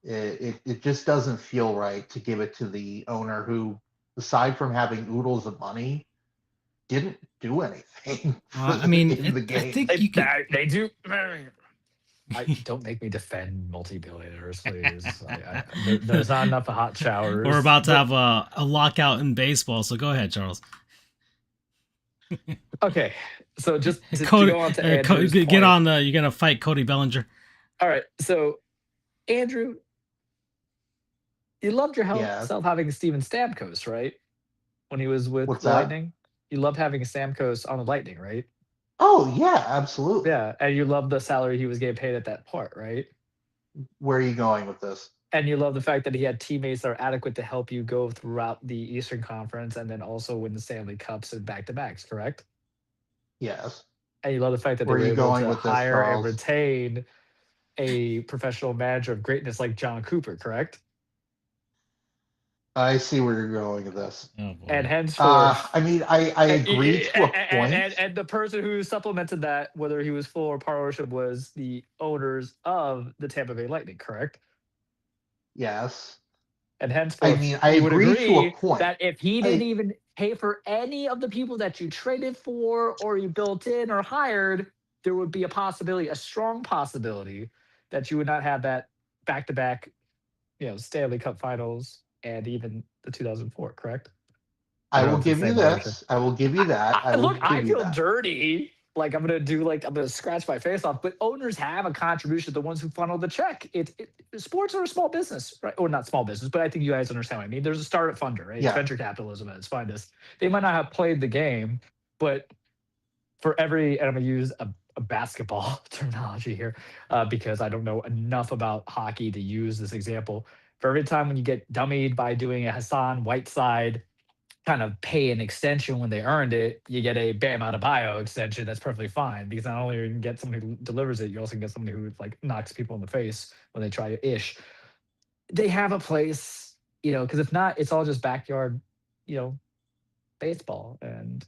It just doesn't feel right to give it to the owner who, aside from having oodles of money, didn't do anything I mean, in the I game. think you could. They do. Don't make me defend multi-billionaires, please. There's not enough hot We're showers. about to have a lockout in baseball, so go ahead, Charles. Okay, so just to Cody, go on to Andrew's get point. on. You're gonna fight Cody Bellinger. All right, so Andrew, you loved your Yeah. self having Steven Stamkos, right? When he was with What's the that? Lightning, you loved having Stamkos on the Lightning, right? Oh yeah, absolutely. Yeah, and you love the salary he was getting paid at that part, right? Where are you going with this? And you love the fact that he had teammates that are adequate to help you go throughout the Eastern Conference and then also win the Stanley Cups and back to backs, correct? Yes. And you love the fact that they Where are were you able going to with this, hire and Charles? retain a professional manager of greatness like John Cooper, correct? I see where you're going with this. Oh boy. And henceforth, I mean, I agree to a point. and the person who supplemented that, whether he was full or part ownership, was the owners of the Tampa Bay Lightning, correct? Yes. And I henceforth, mean, I you would agree to a agree point. that if he didn't I even pay for any of the people that you traded for or you built in or hired, there would be a possibility, a strong possibility, that you would not have that back to back, Stanley Cup finals and even the 2004, correct? I I don't know will if it's the give you same ownership. this. I will give you that. I will Look, I give you feel that. dirty. Like I'm gonna scratch my face off. But owners have a contribution. The ones who funnel the check. Sports are a small business, right? Or not small business, but I think you guys understand what I mean. There's a startup funder, right? It's Yeah. venture capitalism at its finest. They might not have played the game, but for every, and I'm gonna use a basketball terminology here because I don't know enough about hockey to use this example. For every time when you get dummied by doing a Hassan Whiteside kind of pay an extension when they earned it, you get a Bam Adebayo extension. That's perfectly fine because not only are you can get somebody who delivers it, you also get somebody who like knocks people in the face when they try to ish. They have a place, because if not, it's all just backyard, you know, baseball and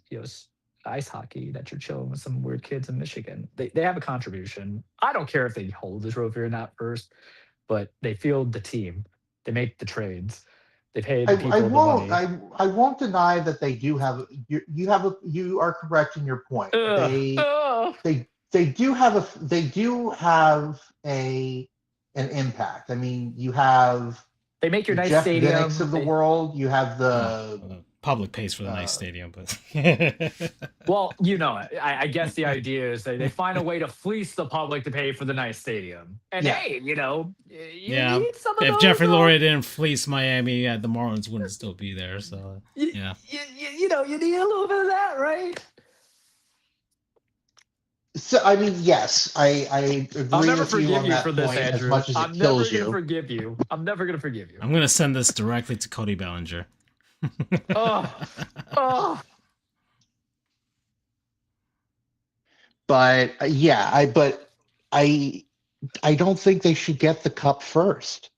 ice hockey that you're chilling with some weird kids in Michigan. They have a contribution. I don't care if they hold the trophy or not first, but they field the team. They make the trades. They pay the I people the won't money. I won't deny that they do have you are correct in your point. Ugh, ugh. They do have a an impact. I mean, you have They make your the nice Jeff Vinicks stadium. of the world. You have the The public pays for the nice uh, stadium, but Well, I guess the idea is they find a way to fleece the public to pay for the nice stadium. And yeah. hey, you yeah, need some of if those. Jeffrey Lurie didn't fleece Miami, the Marlins wouldn't still be there. So yeah, You need a little bit of that, right? So I mean, yes, I I'll agree never with you forgive on you that for this, point as Andrew. much as it I'm never kills gonna you. forgive you. I'm never gonna forgive you. I'm gonna send this directly to Cody Bellinger. Oh, oh. But yeah, I I don't think they should get the cup first.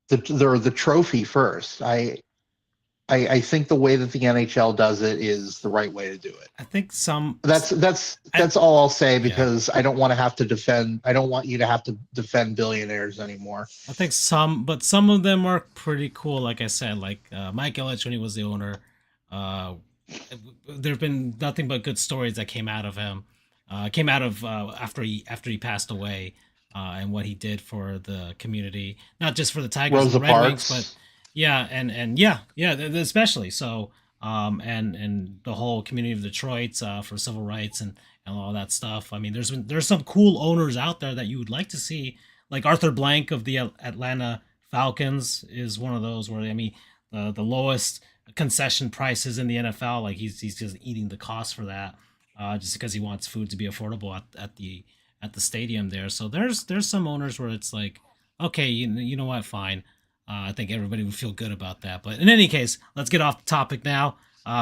The trophy first. I think the way that the NHL does it is the right way to do it. I think some. That's all I'll say Yeah. because I don't want to have to defend. I don't want you to have to defend billionaires anymore. I think some of them are pretty cool. Like I said, like Mike Ilitch when he was the owner. Uh, there have been nothing but good stories that came out of him. Came out of after he passed away, and what he did for the community, not just for the Tigers and Rosa the Red Wings, but Parks. yeah, and yeah, especially so. And the whole community of Detroit for civil rights and all that stuff. I mean, there's some cool owners out there that you would like to see, like Arthur Blank of the Atlanta Falcons is one of those where I mean the lowest concession prices in the NFL. Like he's just eating the cost for that, just because he wants food to be affordable at the stadium there. So there's some owners where it's like, Okay, you know what? Fine. I think everybody would feel good about that. But in any case, let's get off the topic now.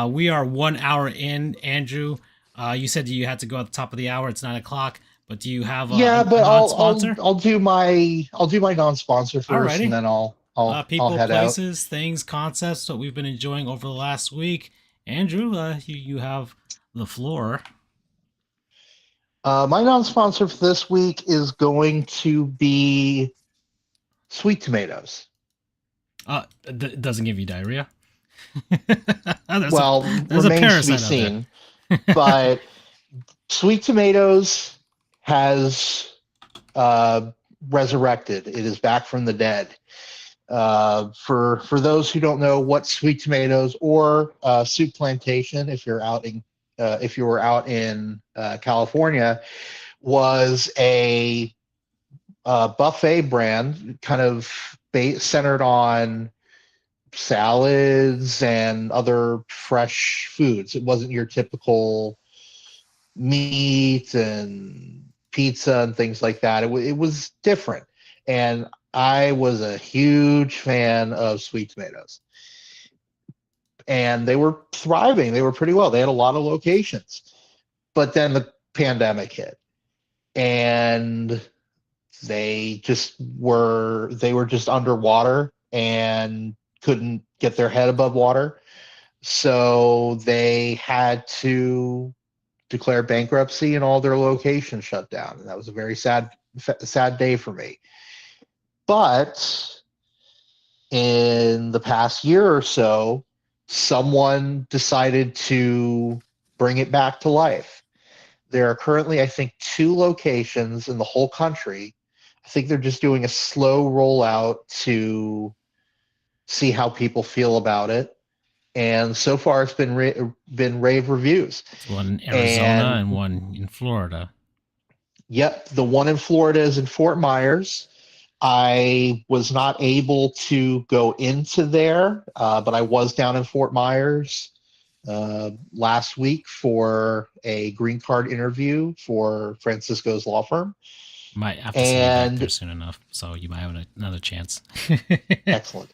We are 1 hour in, Andrew. You said you had to go at the top of the hour. It's 9 o'clock. But do you have Yeah, a but non-sponsor? I'll do my non-sponsor first, and Alrighty. then I'll People, head out. places, things, concepts that we've been enjoying over the last week. Andrew, you have the floor. My non-sponsor for this week is going to be sweet tomatoes. Doesn't give you diarrhea. there's a Well, there's a remains to be parasite out there. seen, but sweet tomatoes has uh, resurrected. It is back from the dead. For those who don't know what sweet tomatoes or soup plantation, if you were out in California, was a buffet brand, kind of centered on salads and other fresh foods. It wasn't your typical meat and pizza and things like that. It was different. And I was a huge fan of sweet tomatoes. And they were thriving. They were pretty well. They had a lot of locations. But then the pandemic hit. And they were just underwater and couldn't get their head above water. So they had to declare bankruptcy and all their locations shut down. And that was a very sad day for me. But in the past year or so, someone decided to bring it back to life. There are currently, I think, 2 locations in the whole country. I think they're just doing a slow rollout to see how people feel about it. And so far, it's been rave reviews. It's one in Arizona and And one in Florida. yep, the one in Florida is in Fort Myers. I was not able to go into there, but I was down in Fort Myers last week for a green card interview for Francisco's law firm. Might have to send you back there And soon enough, so you might have another chance. excellent.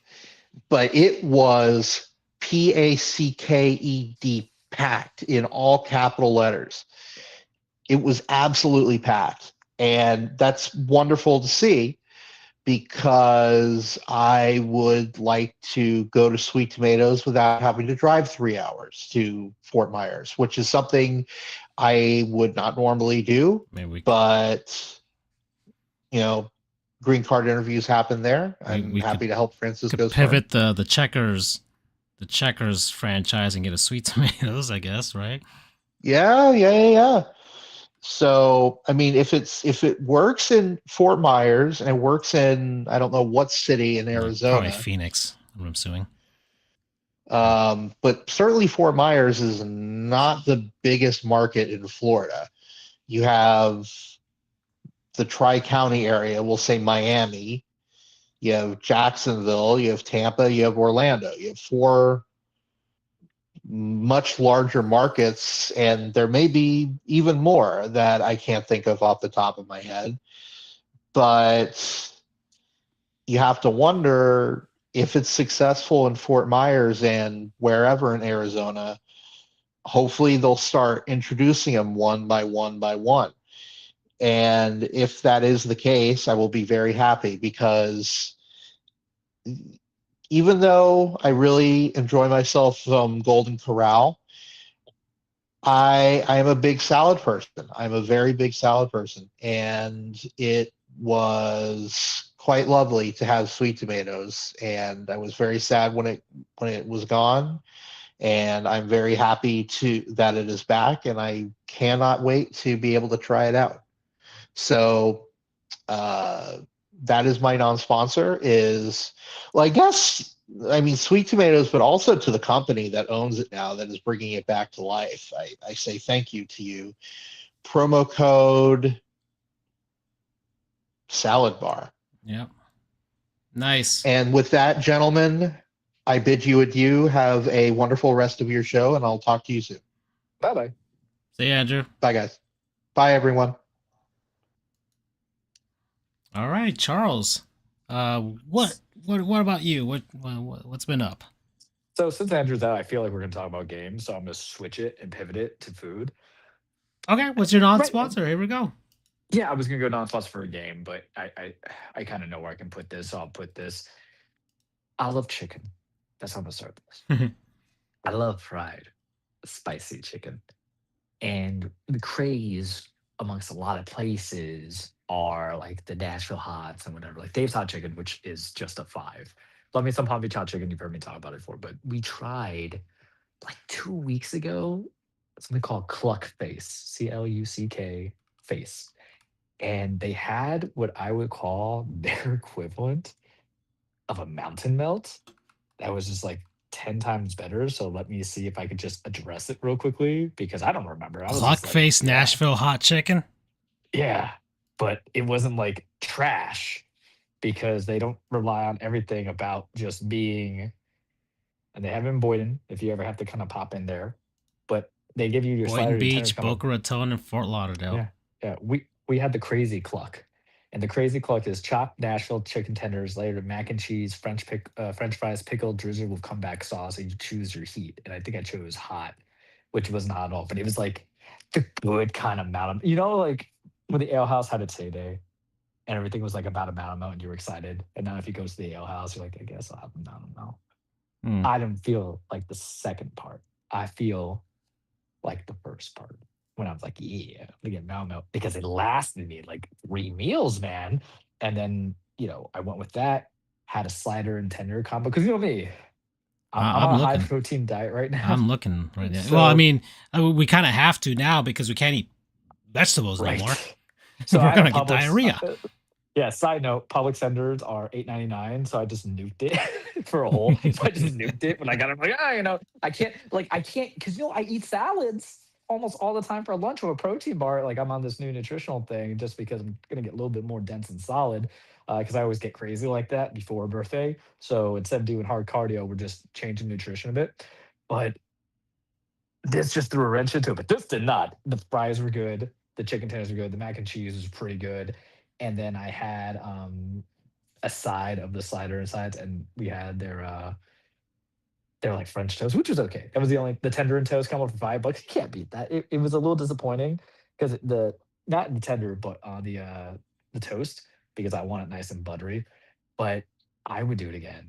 But it was PACKED, packed in all capital letters. It was absolutely packed. And that's wonderful to see because I would like to go to Sweet Tomatoes without having to drive 3 hours to Fort Myers, which is something I would not normally do. Maybe we But, you know, green card interviews happen there. I'm we happy to help could Francisco's firm. pivot the checkers franchise and get a Sweet Tomatoes, I guess, right? Yeah. So, I mean, if it works in Fort Myers and it works in I don't know what city in Probably Arizona, Phoenix, I'm assuming. but certainly Fort Myers is not the biggest market in Florida. You have the Tri-County area, we'll say Miami, you have Jacksonville, you have Tampa, you have Orlando. You have 4 much larger markets, and there may be even more that I can't think of off the top of my head. But you have to wonder if it's successful in Fort Myers and wherever in Arizona. Hopefully, they'll start introducing them one by one by one. And if that is the case, I will be very happy because even though I really enjoy myself from Golden Corral, I am a big salad person. I'm a very big salad person, and it was quite lovely to have sweet tomatoes. And I was very sad when it was gone. And I'm very happy that it is back, and I cannot wait to be able to try it out. So uh, that is my non-sponsor. Well, I guess I mean sweet tomatoes, but also to the company that owns it now that is bringing it back to life. I say thank you to you. Promo code salad bar. Yep. Nice. And with that, gentlemen, I bid you adieu. Have a wonderful rest of your show, and I'll talk to you soon. Bye bye. See you, Andrew. Bye, guys. Bye, everyone. All right, Charles. What what about you? What's been up? So since Andrew's out, I feel like we're gonna talk about games. So I'm gonna switch it and pivot it to food. Okay, what's your Right. non-sponsor? Here we go. Yeah, I was gonna go non-sponsor for a game, but I kind of know where I can put this. So I'll put this. I love chicken. That's how I'm gonna start this. I love fried, spicy chicken. And the craze amongst a lot of places are like the Nashville Hots and whatever, like Dave's Hot Chicken, which is just a five. Love me some Palm Beach Hot Chicken. You've heard me talk about it before, but we tried like 2 weeks ago something called Cluck Face, Cluck face. And they had what I would call their equivalent of a mountain melt that was just like 10 times better. So let me see if I could just address it real quickly because I don't remember. I was just like, Clockface yeah, Nashville hot chicken. yeah. But it wasn't like trash because they don't rely on everything about just being, and they have it in Boyden if you ever have to kind of pop in there. But they give you your Boynton slider, your tenders Beach, come up. Boca Raton, and Fort Lauderdale. Yeah, yeah. We had the crazy cluck, and the crazy cluck is chopped Nashville chicken tenders layered with mac and cheese, French fries, pickled, drizzled with comeback sauce, and you choose your heat. And I think I chose hot, which was not at all, but it was like the good kind of amount of, like when the ale house had its heyday and everything was like about a mountain melt and you were excited. And now if you go to the ale house, you're like, I guess I'll have a mountain melt. Hmm. I don't feel like the second part. I feel like the first part when I was like, yeah, I'm gonna get Mal Milk because it lasted me like 3 meals, man. And then, I went with that, had a slider and tender combo. Cause you know me, I'm on I'm a high looking. protein diet right now. I'm looking right now. Well, I So, mean, we kind of have to now because we can't eat vegetables anymore. right. So We're I had a gonna get Publix. diarrhea. Yeah, side note, Publix tenders are 8.99, so I just nuked it for a whole. So I just nuked it when I got it. I'm like, I can't, because I eat salads almost all the time for lunch with a protein bar. Like I'm on this new nutritional thing just because I'm gonna get a little bit more dense and solid. Because I always get crazy like that before a birthday. So instead of doing hard cardio, we're just changing nutrition a bit. But this just threw a wrench into it. But this did not. The fries were good. The chicken tenders were good. The mac and cheese was pretty good. And then I had a side of the slider and sides, and we had their like French toast, which was okay. That was the tender and toast come up for $5. You can't beat that. It was a little disappointing because the not the tender, but on the toast because I want it nice and buttery. But I would do it again.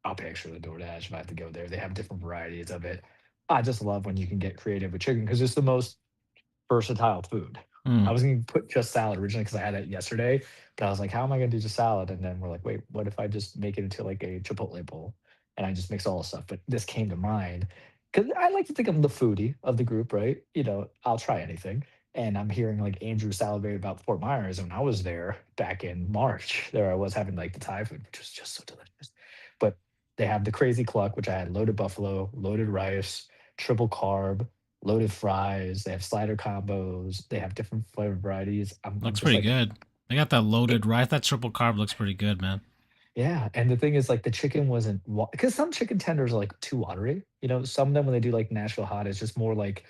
I'll pay extra the DoorDash if I have to go there. They have different varieties of it. I just love when you can get creative with chicken because it's the most versatile food. Hmm. I was gonna put just salad originally because I had it yesterday, but I was like, how am I gonna do just salad? And then we're like, wait, what if I just make it into like a Chipotle bowl and I just mix all the stuff? But this came to mind because I like to think I'm the foodie of the group, right? I'll try anything. And I'm hearing like Andrew salivate about Fort Myers. And when I was there back in March, there I was having like the Thai food, which was just so delicious. But they have the crazy cluck, which I had loaded buffalo, loaded rice, triple carb, loaded fries. They have slider combos. They have different flavor varieties. I'm Looks just pretty like, good. They got that it, loaded rice. That triple carb looks pretty good, man. yeah. And the thing is, like, the chicken wasn't because some chicken tenders are like too watery. Some of them when they do like Nashville hot, it's just more like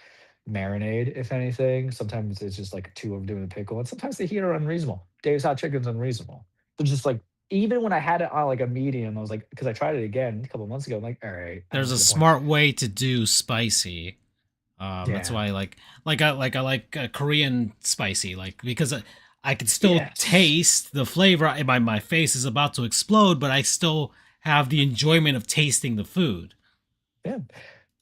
marinade, if anything. Sometimes it's just like too overdoing the pickle, and sometimes the heat are unreasonable. Dave's hot chicken's unreasonable. They're just like even when I had it on like a medium, I was like, because I tried it again a couple months ago. I'm like, all right, I don't There's a see the point. smart way to do spicy. That's Yeah. why I I like Korean spicy, like because I can still Yes. taste the flavor. My face is about to explode, but I still have the enjoyment of tasting the food. Yeah.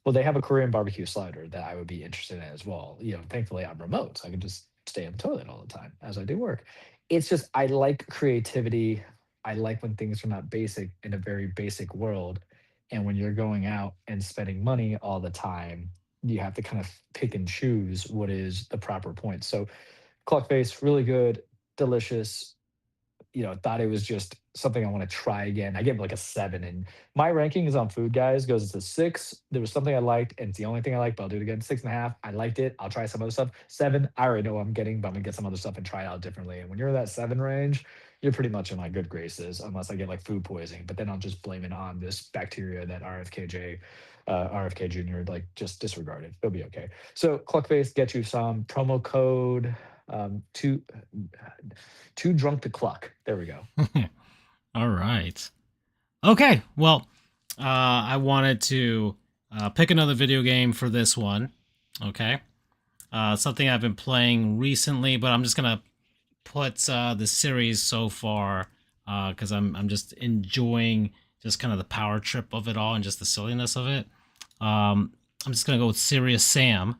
Well, they have a Korean barbecue slider that I would be interested in as well. Thankfully I'm remote, so I can just stay on the toilet all the time as I do work. It's just I like creativity. I like when things are not basic in a very basic world. And when you're going out and spending money all the time, you have to kind of pick and choose what is the proper point. So clock face, really good, delicious, thought it was just something I want to try again. I gave it like a 7. And my rankings on food, guys, goes to 6. There was something I liked, and it's the only thing I liked, but I'll do it again. 6.5. I liked it. I'll try some other stuff. 7. I already know what I'm getting, but I'm gonna get some other stuff and try it out differently. And when you're in that 7 range, you're pretty much in my good graces, unless I get like food poisoning. But then I'll just blame it on this bacteria that RFK Jr. like just disregarded. It'll be okay. So Cluckface, get you some promo code too drunk to cluck. There we go. All right. Okay. Well, I wanted to pick another video game for this one. Okay. Something I've been playing recently, but I'm just gonna put the series so far because I'm just enjoying just kind of the power trip of it all and just the silliness of it. I'm just gonna go with Serious Sam.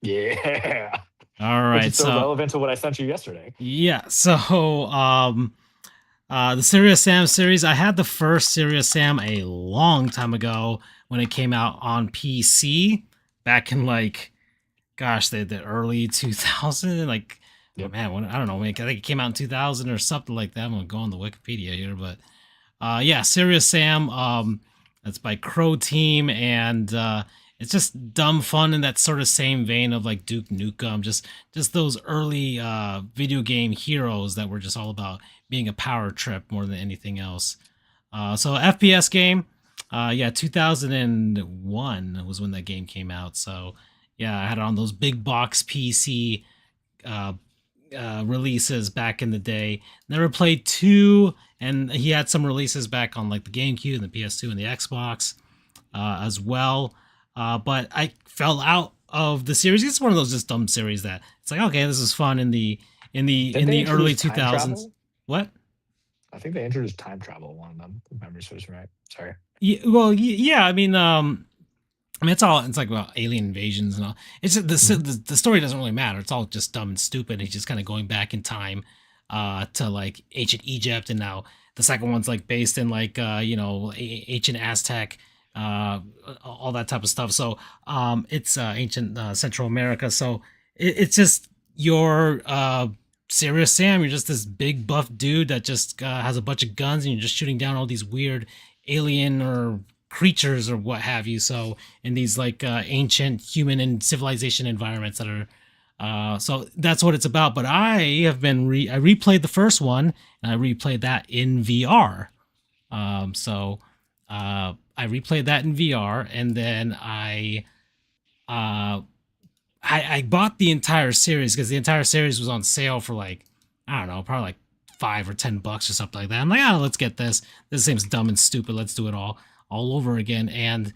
Yeah. All Which right, is so so relevant to what I sent you yesterday. yeah, so the Serious Sam series, I had the first Serious Sam a long time ago when it came out on PC back in like gosh, the early 2000, like, oh Yep. man, when, I don't know, I think it came out in 2000 or something like that. I'm gonna go on the Wikipedia here, but yeah, Serious Sam. That's by Crow Team, and it's just dumb fun in that sort of same vein of like Duke Nukem, just those early video game heroes that were just all about being a power trip more than anything else. So FPS game, yeah, 2001 was when that game came out. So yeah, I had it on those big box PC uh, releases back in the day. Never played two, and he had some releases back on like the GameCube and the PS2 and the Xbox as well. But I fell out of the series. It's one of those just dumb series that it's like, okay, this is fun in the Didn't in they the early introduce two time thousands. travel? What? I think they introduced time travel in one of them, if memory serves me right. Sorry. Yeah, well, yeah. I mean, it's all it's like about alien invasions and all. It's Mhm. the story doesn't really matter. It's all just dumb and stupid. He's just kind of going back in time, to like ancient Egypt, and now the second one's like based in like ancient Aztec, all that type of stuff. So it's ancient Central America. So it's just your Serious Sam. You're just this big buff dude that just has a bunch of guns, and you're just shooting down all these weird alien or creatures or what have you. So in these like ancient human and civilization environments that are so that's what it's about. But I have been I replayed the first one and I replayed that in VR. I replayed that in VR, and then uh I bought the entire series because the entire series was on sale for like, I don't know, probably like $5 or $10 or something like that. I'm like, oh, let's get this. This seems dumb and stupid. Let's do it all over again. And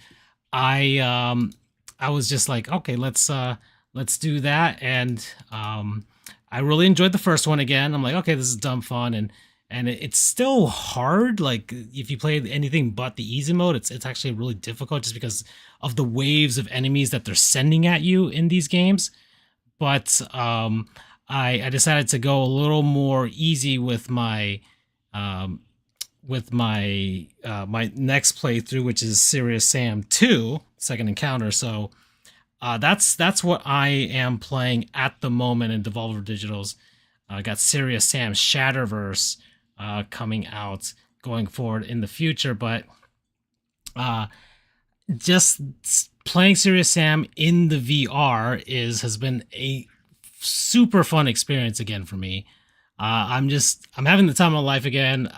I I was just like, okay, let's do that. And I really enjoyed the first one again. I'm like, okay, this is dumb fun, and it's still hard. Like if you play anything but the easy mode, it's actually really difficult just because of the waves of enemies that they're sending at you in these games. But I decided to go a little more easy um, with my next playthrough, which is Serious Sam 2, Second Encounter. So that's what I am playing at the moment in Devolver Digital's. I got Serious Sam Shatterverse coming out going forward in the future, but uh, just playing Serious Sam in the VR is has been a super fun experience again for me. I'm having the time of my life again.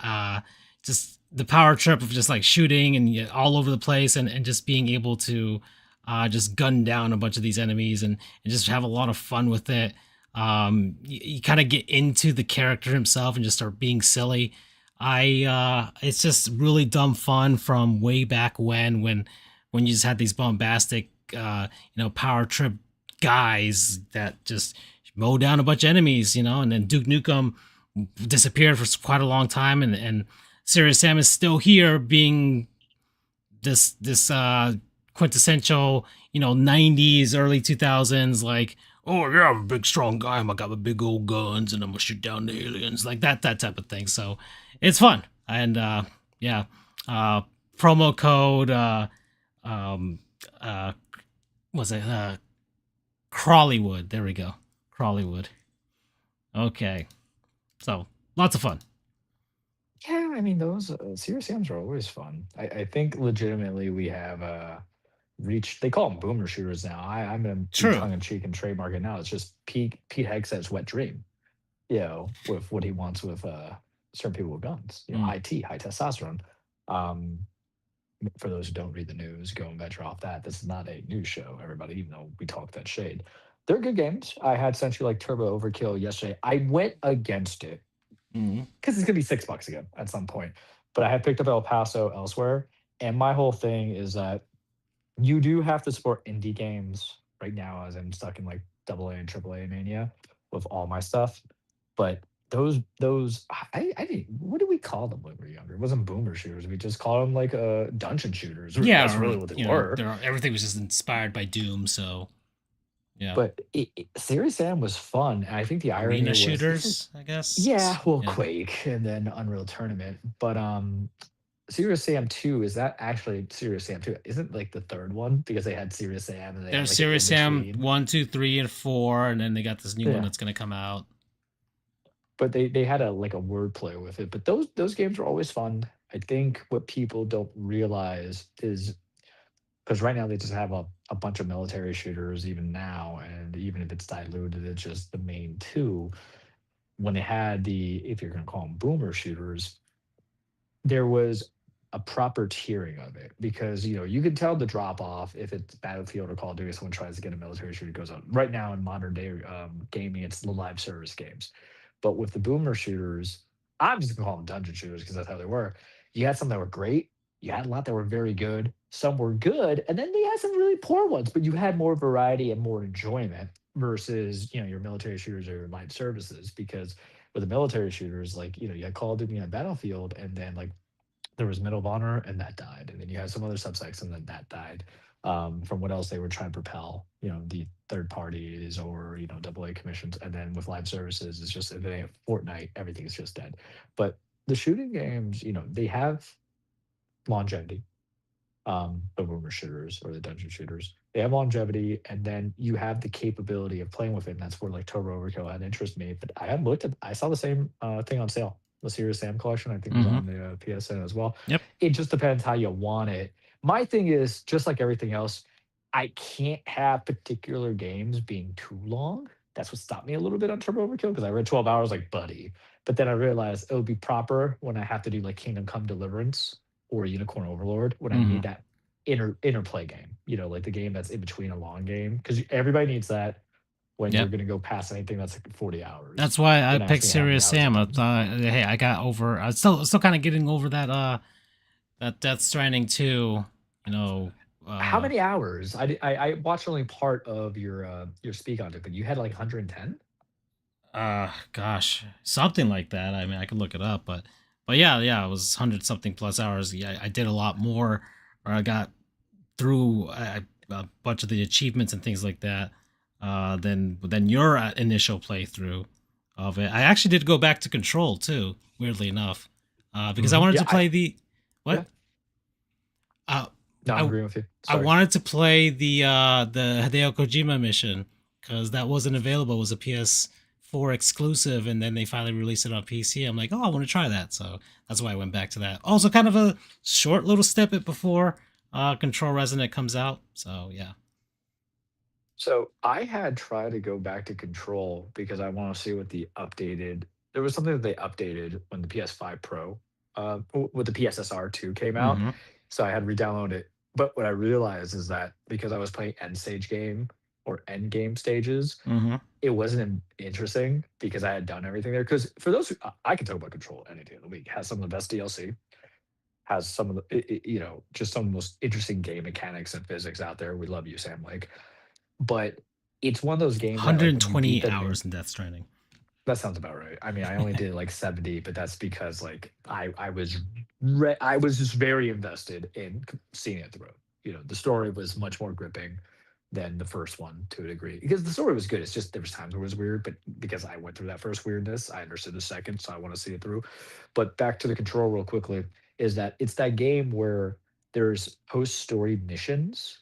Just the power trip of just like shooting and all over the place, and just being able to just gun down a bunch of these enemies, and just have a lot of fun with it. You kind of get into the character himself and just start being silly. I It's just really dumb fun from way back when you just had these bombastic power trip guys that just mow down a bunch of enemies, and then Duke Nukem disappeared for quite a long time, and Serious Sam is still here, being this quintessential 90s early 2000s, like, oh yeah, I'm a big strong guy, I got my big old guns and I'm gonna shoot down the aliens, like that type of thing. So it's fun. And yeah, uh promo code um uh was it Crawleywood. There we go. Crawleywood. Okay. So lots of fun. Yeah, I mean those serious Sams are always fun. I think legitimately we have reached. They call them boomer shooters now. I'm gonna be True. tongue in cheek and trademark it now. It's just Pete Hegseth's wet dream. With what he wants with certain people with guns. Mm. High testosterone. Um, for those who don't read the news, go and venture off that. This is not a news show, everybody, even though we talk that shade. They're good games. I had sent you like Turbo Overkill yesterday. I went against it Mhm. because it's gonna be $6 again at some point. But I have picked up El Paso elsewhere, and my whole thing is that you do have to support indie games right now, as I'm stuck in like double A and triple A mania with all my stuff. But those I didn't, what do we call them when we were younger? It wasn't boomer shooters. We just called them like dungeon shooters. That's Yeah, or really what they were. everything was just inspired by Doom. So yeah, But Serious Sam was fun. And I think the irony arena was this is shooters, I guess. yeah, well, Yeah, Quake and then Unreal Tournament. But Serious Sam 2, is that actually Serious Sam 2? Isn't like the third one because they had Serious Sam and they had there's like an Serious in Sam between. 1, 2, 3, and 4, and then they got this new one Yeah. that's gonna come out. But they had a like a wordplay with it. But those games were always fun. I think what people don't realize is because right now they just have a bunch of military shooters even now, and even if it's diluted, it's just the main two. When they had the, if you're gonna call them boomer shooters, there was a proper tiering of it because you can tell the drop off if it's Battlefield or Call of Duty. Someone tries to get a military shooter goes on. Right now in modern day gaming, it's the live service games. But with the boomer shooters, I'm just gonna call them dungeon shooters because that's how they were. You had some that were great. You had a lot that were very good. Some were good, and then they had some really poor ones. But you had more variety and more enjoyment versus your military shooters or your live services because with the military shooters, like you had Call of Duty and Battlefield, and then like there was Medal of Honor, and that died, and then you had some other subsects, and then that died. From what else they were trying to propel, the third parties or double A commissions, and then with live services, it's just if they have Fortnite, everything is just dead. But the shooting games, they have longevity. The boomer shooters or the dungeon shooters, they have longevity, and then you have the capability of playing with it. And that's where like Turbo Overkill had interest me. But I saw the same thing on sale. The Serious Sam collection, I think, was Hmm. on the PSN as well. Yep. It just depends how you want it. My thing is just like everything else, I can't have particular games being too long. That's what stopped me a little bit on Turbo Overkill because I read 12 hours like buddy. But then I realized it would be proper when I have to do like Kingdom Come Deliverance or Unicorn Overlord when I Hmm. need that interplay game, like the game that's in between a long game, because everybody needs that when you're Yep. going to go past anything that's like 40 hours. That's why I Then picked asking how many Serious hours that Sam. I game's. thought, hey, I got over. I still kind of getting over that Death Stranding 2. You know, How uh, many hours? I watched only part of your speak on it, but you had like 110. gosh, something like that. I mean, I could look it up, but yeah, it was 100 something plus hours. Yeah, I did a lot more, or I got through a bunch of the achievements and things like that. Than your initial playthrough of it. I actually did go back to Control too. Weirdly enough, because I wanted Yeah, to play the yeah. what? Uh, No, I'm I agreeing with you. I Sorry. wanted to play the Hideo Kojima mission because that wasn't available. It was a PS4 exclusive, and then they finally released it on PC. I'm like, oh, I want to try that, so that's why I went back to that. Also, kind of a short little step it before Control Resonant comes out. So yeah. So I had tried to go back to Control because I want to see what the updated. There was something that they updated when the PS5 Pro, with the PSSR 2 came out. Mm-hmm. So I had re-downloaded it. But what I realized is that because I was playing end game stages, Mm-hmm. it wasn't interesting because I had done everything there. Because for those who I can talk about Control any day of the week, it has some of the best DLC, has some of the just some of the most interesting game mechanics and physics out there. We love you, Sam Lake. But it's one of those games that like when you beat 120 the main. hours in Death Stranding. That sounds about right. I mean, I only did like 70, but that's because like I was I was just very invested in seeing it through. The story was much more gripping than the first one to a degree because the story was good. It's just there was times where it was weird, but because I went through that first weirdness, I understood the second, so I want to see it through. But back to the Control real quickly is that it's that game where there's post story missions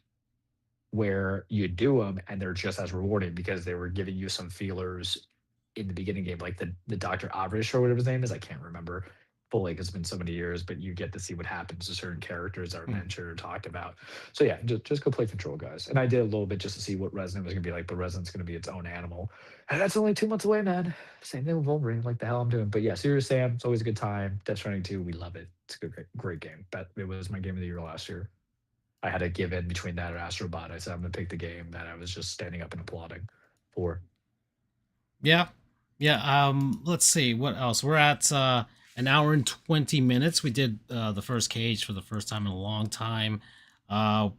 where you do them and they're just as rewarding because they were giving you some feelers in the beginning game, like the Dr. Avrish or whatever his name is. I can't remember fully because it's been so many years, but you get to see what happens to certain characters that are Mm. mentioned or talked about. So yeah, just go play Control, guys. And I did a little bit just to see what Resonant was gonna be like, but Resonant's gonna be its own animal. And that's only 2 months away, man. Same thing with Wolverine, like the hell I'm doing. But yeah, Serious Sam, it's always a good time. Death Stranding 2, we love it. It's a good, great game. But it was my game of the year last year. I had to give in between that and Astrobot. I said I'm gonna pick the game that I was just standing up and applauding for. Yeah. Yeah. Let's see what else. We're at an hour and 20 minutes. We did the first cage for the first time in a long time. Uh,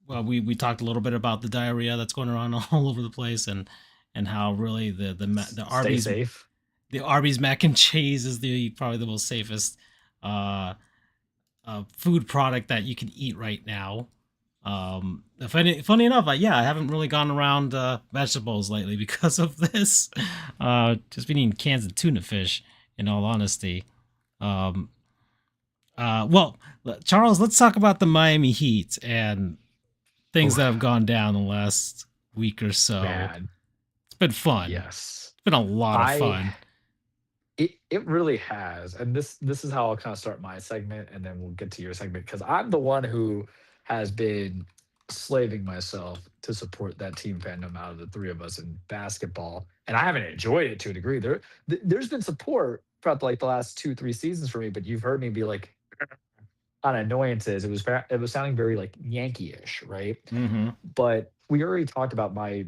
well, we talked a little bit about the diarrhea that's going around all over the place, and how really the Stay Arby's safe. mac and cheese is the probably the most safest uh, food product that you can eat right now. Funny enough, yeah, I haven't really gone around vegetables lately because of this. Just been eating cans of tuna fish, in all honesty. Um, well, Charles, let's talk about the Miami Heat and things Oh that have gone down the last week or so. man, It's been fun. yes. It's been a lot of I fun. it really has. And this is how I'll kind of start my segment and then we'll get to your segment because I'm the one who has been slaving myself to support that team fandom out of the three of us in basketball. And I haven't enjoyed it to a degree. There's been support throughout like the last 2, 3 seasons for me, but you've heard me be like on annoyances. It was sounding very like Yankee-ish, right? Mm-hmm. But we already talked about my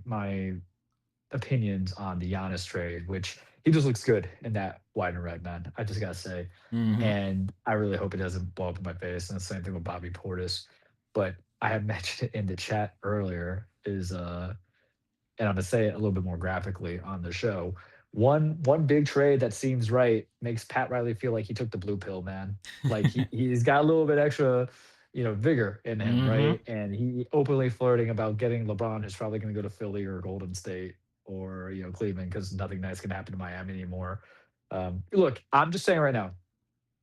opinions on the Giannis trade, which he just looks good in that white and red, man. I just gotta say, Mm-hmm. and I really hope it doesn't blow up in my face. And the same thing with Bobby Portis. But I had mentioned it in the chat earlier. And I'm gonna say it a little bit more graphically on the show. One big trade that seems right makes Pat Riley feel like he took the blue pill, man. Like he's got a little bit extra, vigor in him, Mm-hmm. right? And he openly flirting about getting LeBron, who's probably going to go to Philly or Golden State or Cleveland because nothing nice can happen to Miami anymore. Look, I'm just saying right now,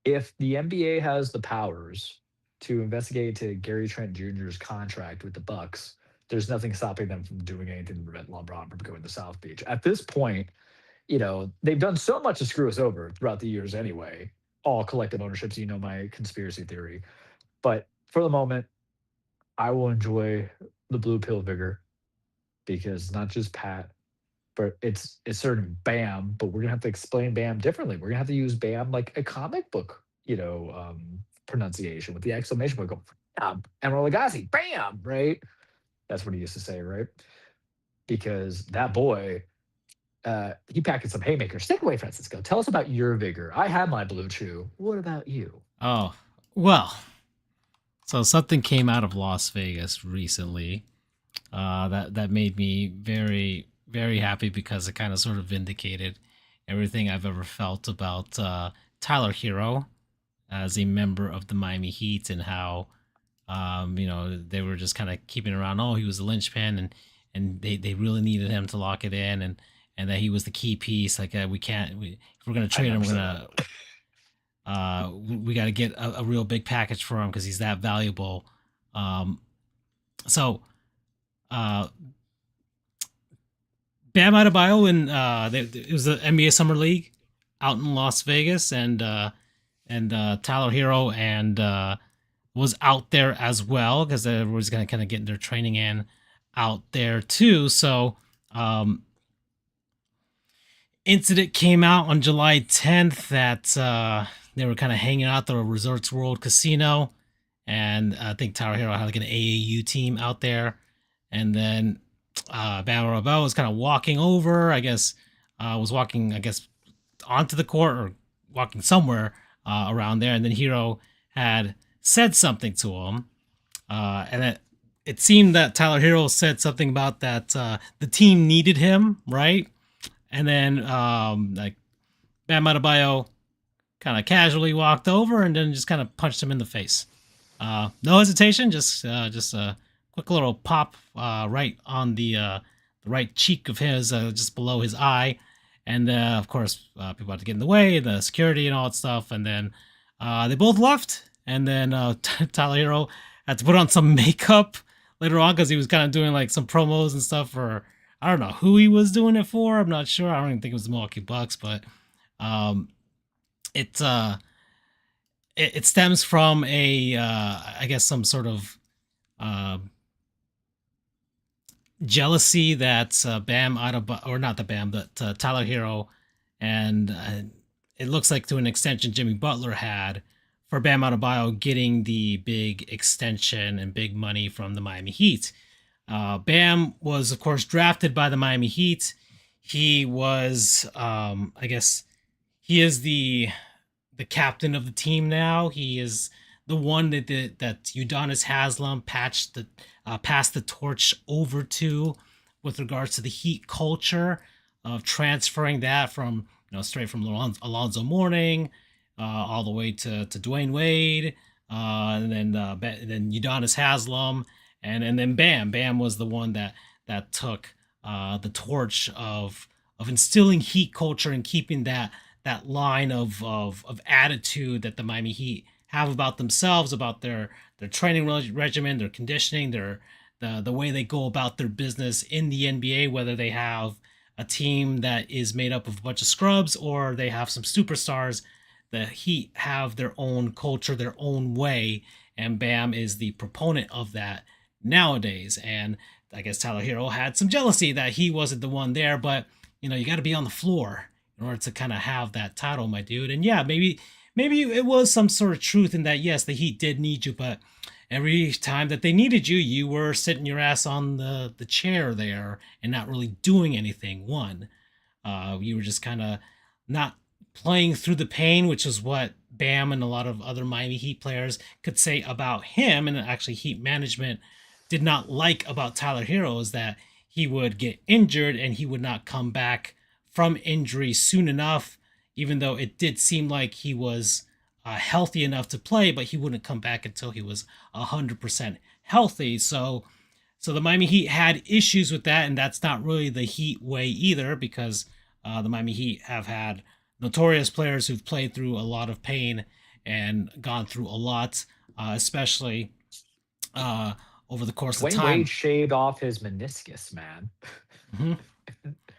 if the NBA has the powers to investigate to Gary Trent Jr.'s contract with the Bucks, there's nothing stopping them from doing anything to prevent LeBron from going to South Beach. At this point, they've done so much to screw us over throughout the years anyway. All collective ownerships, my conspiracy theory. But for the moment, I will enjoy the blue pill vigor because it's not just Pat, but it's certain Bam, but we're gonna have to explain Bam differently. We're gonna have to use Bam like a comic book, pronunciation with the exclamation point. Go, Bam, Emerald Lagasse, Bam, right? That's what he used to say, right? Because that boy, he packed some haymakers. Take away, Francisco. Tell us about your vigor. I have my blue chew. What about you? Oh, well. So something came out of Las Vegas recently that made me very very happy because it kind of sort of vindicated everything I've ever felt about Tyler Hero as a member of the Miami Heat, and how they were just kind of keeping around. Oh, he was the linchpin, and they really needed him to lock it in, and that he was the key piece. Like if we're gonna I trade him, never we're said gonna that. we got to get a real big package for him because he's that valuable. Um, so uh, Bam Adebayo and it was the NBA Summer League out in Las Vegas, and Tyler Hero and was out there as well because everyone's gonna kind of get their training in out there too. So incident came out on July 10th that they were kind of hanging out at the Resorts World Casino, and I think Tyler Hero had like an AAU team out there, and then Bam Adebayo was kind of walking over, I guess, was walking, I guess, onto the court or walking somewhere around there, and then Hero had said something to him, and it seemed that Tyler Hero said something about that the team needed him, right? And then like Bam Adebayo kind of casually walked over and then just kind of punched him in the face. No hesitation, just a quick little pop right on the right cheek of his, just below his eye, and of course people had to get in the way, the security and all that stuff, and then they both left, and then Tyler Hero had to put on some makeup later on because he was kind of doing like some promos and stuff for, I don't know who he was doing it for. I'm not sure. I don't even think it was the Milwaukee Bucks, but um, it it stems from a I guess some sort of uh, jealousy that Bam Adebayo, or not the Bam, but Tyler Hero, and it looks like to an extension Jimmy Butler had for Bam Adebayo getting the big extension and big money from the Miami Heat. Bam was, of course, drafted by the Miami Heat. he was, I guess, he is the captain of the team now. He is the one that Udonis Haslam passed the torch over to with regards to the Heat culture of transferring that from straight from Alonzo Mourning all the way to Dwayne Wade, and then Udonis Haslam, and then Bam was the one that took the torch of instilling Heat culture and keeping that line of attitude that the Miami Heat have about themselves, about their training regimen, their conditioning, the way they go about their business in the NBA, whether they have a team that is made up of a bunch of scrubs or they have some superstars. The Heat have their own culture, their own way, and Bam is the proponent of that nowadays. And I guess Tyler Hero had some jealousy that he wasn't the one there, but you got to be on the floor in order to kind of have that title, my dude. And yeah, maybe it was some sort of truth in that. Yes, the Heat did need you, but every time that they needed you, you were sitting your ass on the chair there and not really doing anything. You were just kind of not playing through the pain, which is what Bam and a lot of other Miami Heat players could say about him, and actually Heat management did not like about Tyler Hero, is that he would get injured and he would not come back from injury soon enough, even though it did seem like he was healthy enough to play, but he wouldn't come back until he was 100% healthy. So the Miami Heat had issues with that, and that's not really the Heat way either, because the Miami Heat have had notorious players who've played through a lot of pain and gone through a lot, especially uh, over the course of Dwayne Wade time. shaved off his meniscus, man. Hmm.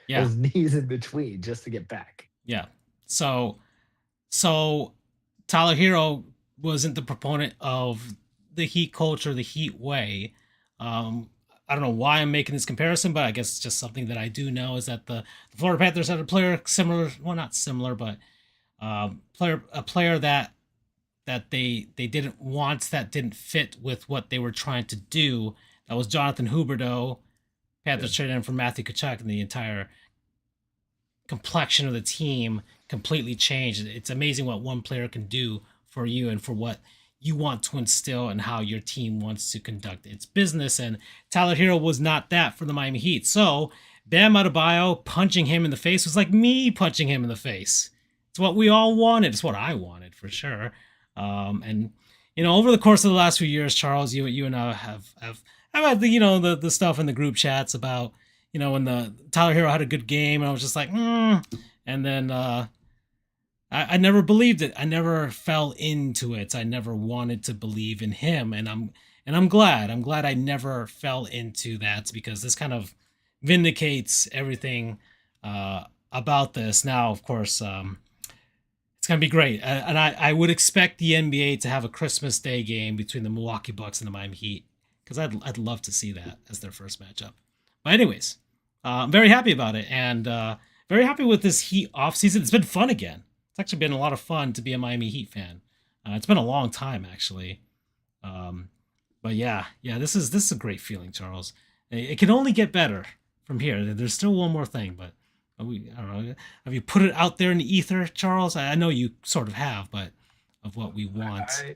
Yeah, His knees in between just to get back. yeah. So so Tyler Hero wasn't the proponent of the Heat culture, the Heat way. Um, I don't know why I'm making this comparison, but I guess it's just something that I do know is that the Florida Panthers had a player similar, well, not similar, but a player that they didn't want, that didn't fit with what they were trying to do. That was Jonathan Huberdeau. Yeah. Panthers traded him for Matthew Kachuk, and the entire complexion of the team completely changed. It's amazing what one player can do for you and for what you want to instill and how your team wants to conduct its business. And Tyler Hero was not that for the Miami Heat. So Bam Adebayo punching him in the face was like me punching him in the face. It's what we all wanted. It's what I wanted for sure. And over the course of the last few years, Charles, you and I have had the stuff in the group chats about when the Tyler Hero had a good game, and I was just like, and then I never believed it. I never fell into it. I never wanted to believe in him, and I'm glad. I'm glad I never fell into that, because this kind of vindicates everything about this. Now, of course, it's gonna be great, and I would expect the NBA to have a Christmas Day game between the Milwaukee Bucks and the Miami Heat, because I'd love to see that as their first matchup. But anyways, I'm very happy about it, and very happy with this Heat off season. It's been fun again. It's actually been a lot of fun to be a Miami Heat fan. It's been a long time actually, um, but yeah, this is a great feeling, Charles. It can only get better from here. There's still one more thing, but I don't know. Have you put it out there in the ether, Charles? I know you sort of have, but of what we want. I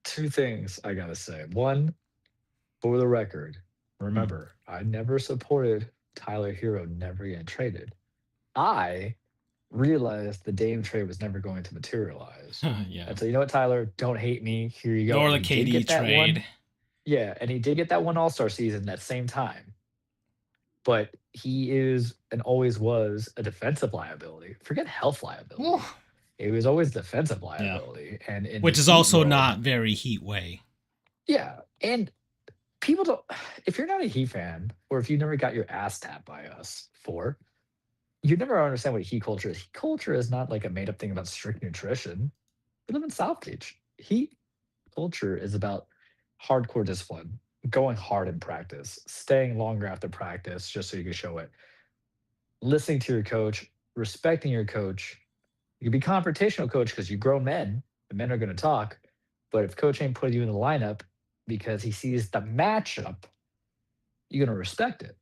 Two things I gotta say. One, for the record, Hmm. remember, I never supported Tyler Hero never getting traded. I realized the Dame trade was never going to materialize. Yeah. And so, you know what, Tyler? Don't hate me. Here you go. Nor And the he did KD get that one. trade. Yeah, and he did get that one All-Star season that same time. But he is and always was a defensive liability. Forget health Woo. liability. It was always defensive Yeah. liability. And in the Which is Heat also world, not very Heat way. yeah. And people don't, if you're not a Heat fan, or if you never got your ass tapped by us for, you never understand what Heat culture is. Heat culture is not like a made up thing about strict nutrition. We live in South Beach. Heat culture is about hardcore discipline, going hard in practice, staying longer after practice just so you can show it, listening to your coach, respecting your coach. You can be confrontational, coach, because you grow men. The men are going to talk. But if coach ain't putting you in the lineup because he sees the matchup, you're going to respect it,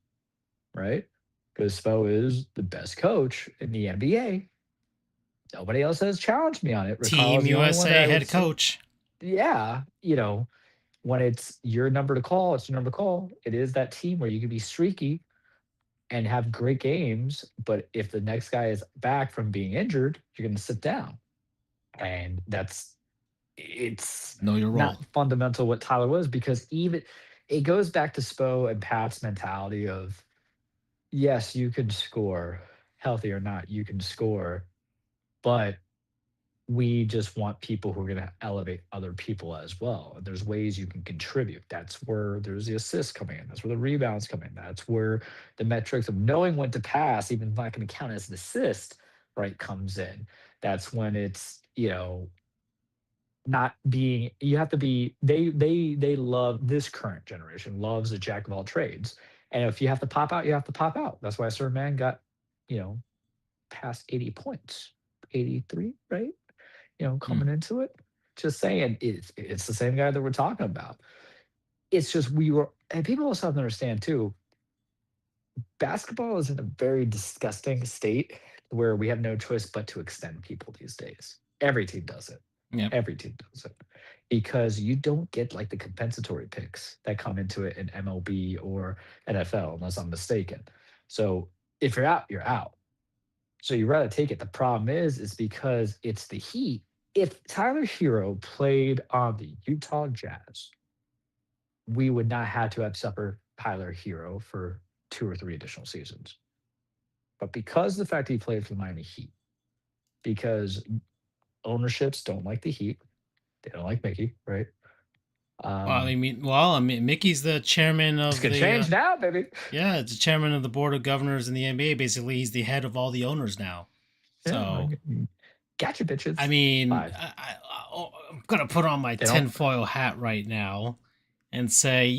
right? because Spo is the best coach in the NBA. Nobody else has challenged me on it. Ricardo Team is the only one that USA I would head say, coach. yeah, when it's your number to call, it's your number to call. It is that team where you can be streaky and have great games, but if the next guy is back from being injured, you're going to sit down. And it's Know your not role. fundamental what Tyler was, because even it goes back to Spo and Pat's mentality of, yes, you can score, healthy or not, you can score, but we just want people who are going to elevate other people as well. And there's ways you can contribute. That's where there's the assists coming in. That's where the rebounds come in. That's where the metrics of knowing when to pass, even if not going to count as an assist, right, comes in. That's when it's, not being, you have to be, they love, this current generation loves a jack of all trades. And if you have to pop out, you have to pop out. That's why Sir Man got, you know, past 80 points, 83, right? Mm. Coming into it. Just saying, it's the same guy that we're talking about. It's just and people also have to understand too, basketball is in a very disgusting state where we have no choice but to extend people these days. Every team does it. Yep. Every team does it. Because you don't get like the compensatory picks that come into it in MLB or NFL, unless I'm mistaken. So if you're out, you're out. So you rather take it. The problem is because it's the Heat. If Tyler Hero played on the Utah Jazz, we would not have to have suffered Tyler Hero for 2 or 3 additional seasons. But because of the fact he played for the Miami Heat, because ownerships don't like the Heat, they don't like Mickey, right? Um, I mean, Mickey's the chairman it's of gonna the. change now, baby. Yeah, it's the chairman of the board of governors in the NBA. Basically, he's the head of all the owners now. Yeah, So, gotcha, I bitches. mean, 5. I'm gonna put on my They don't. tinfoil hat right now and say,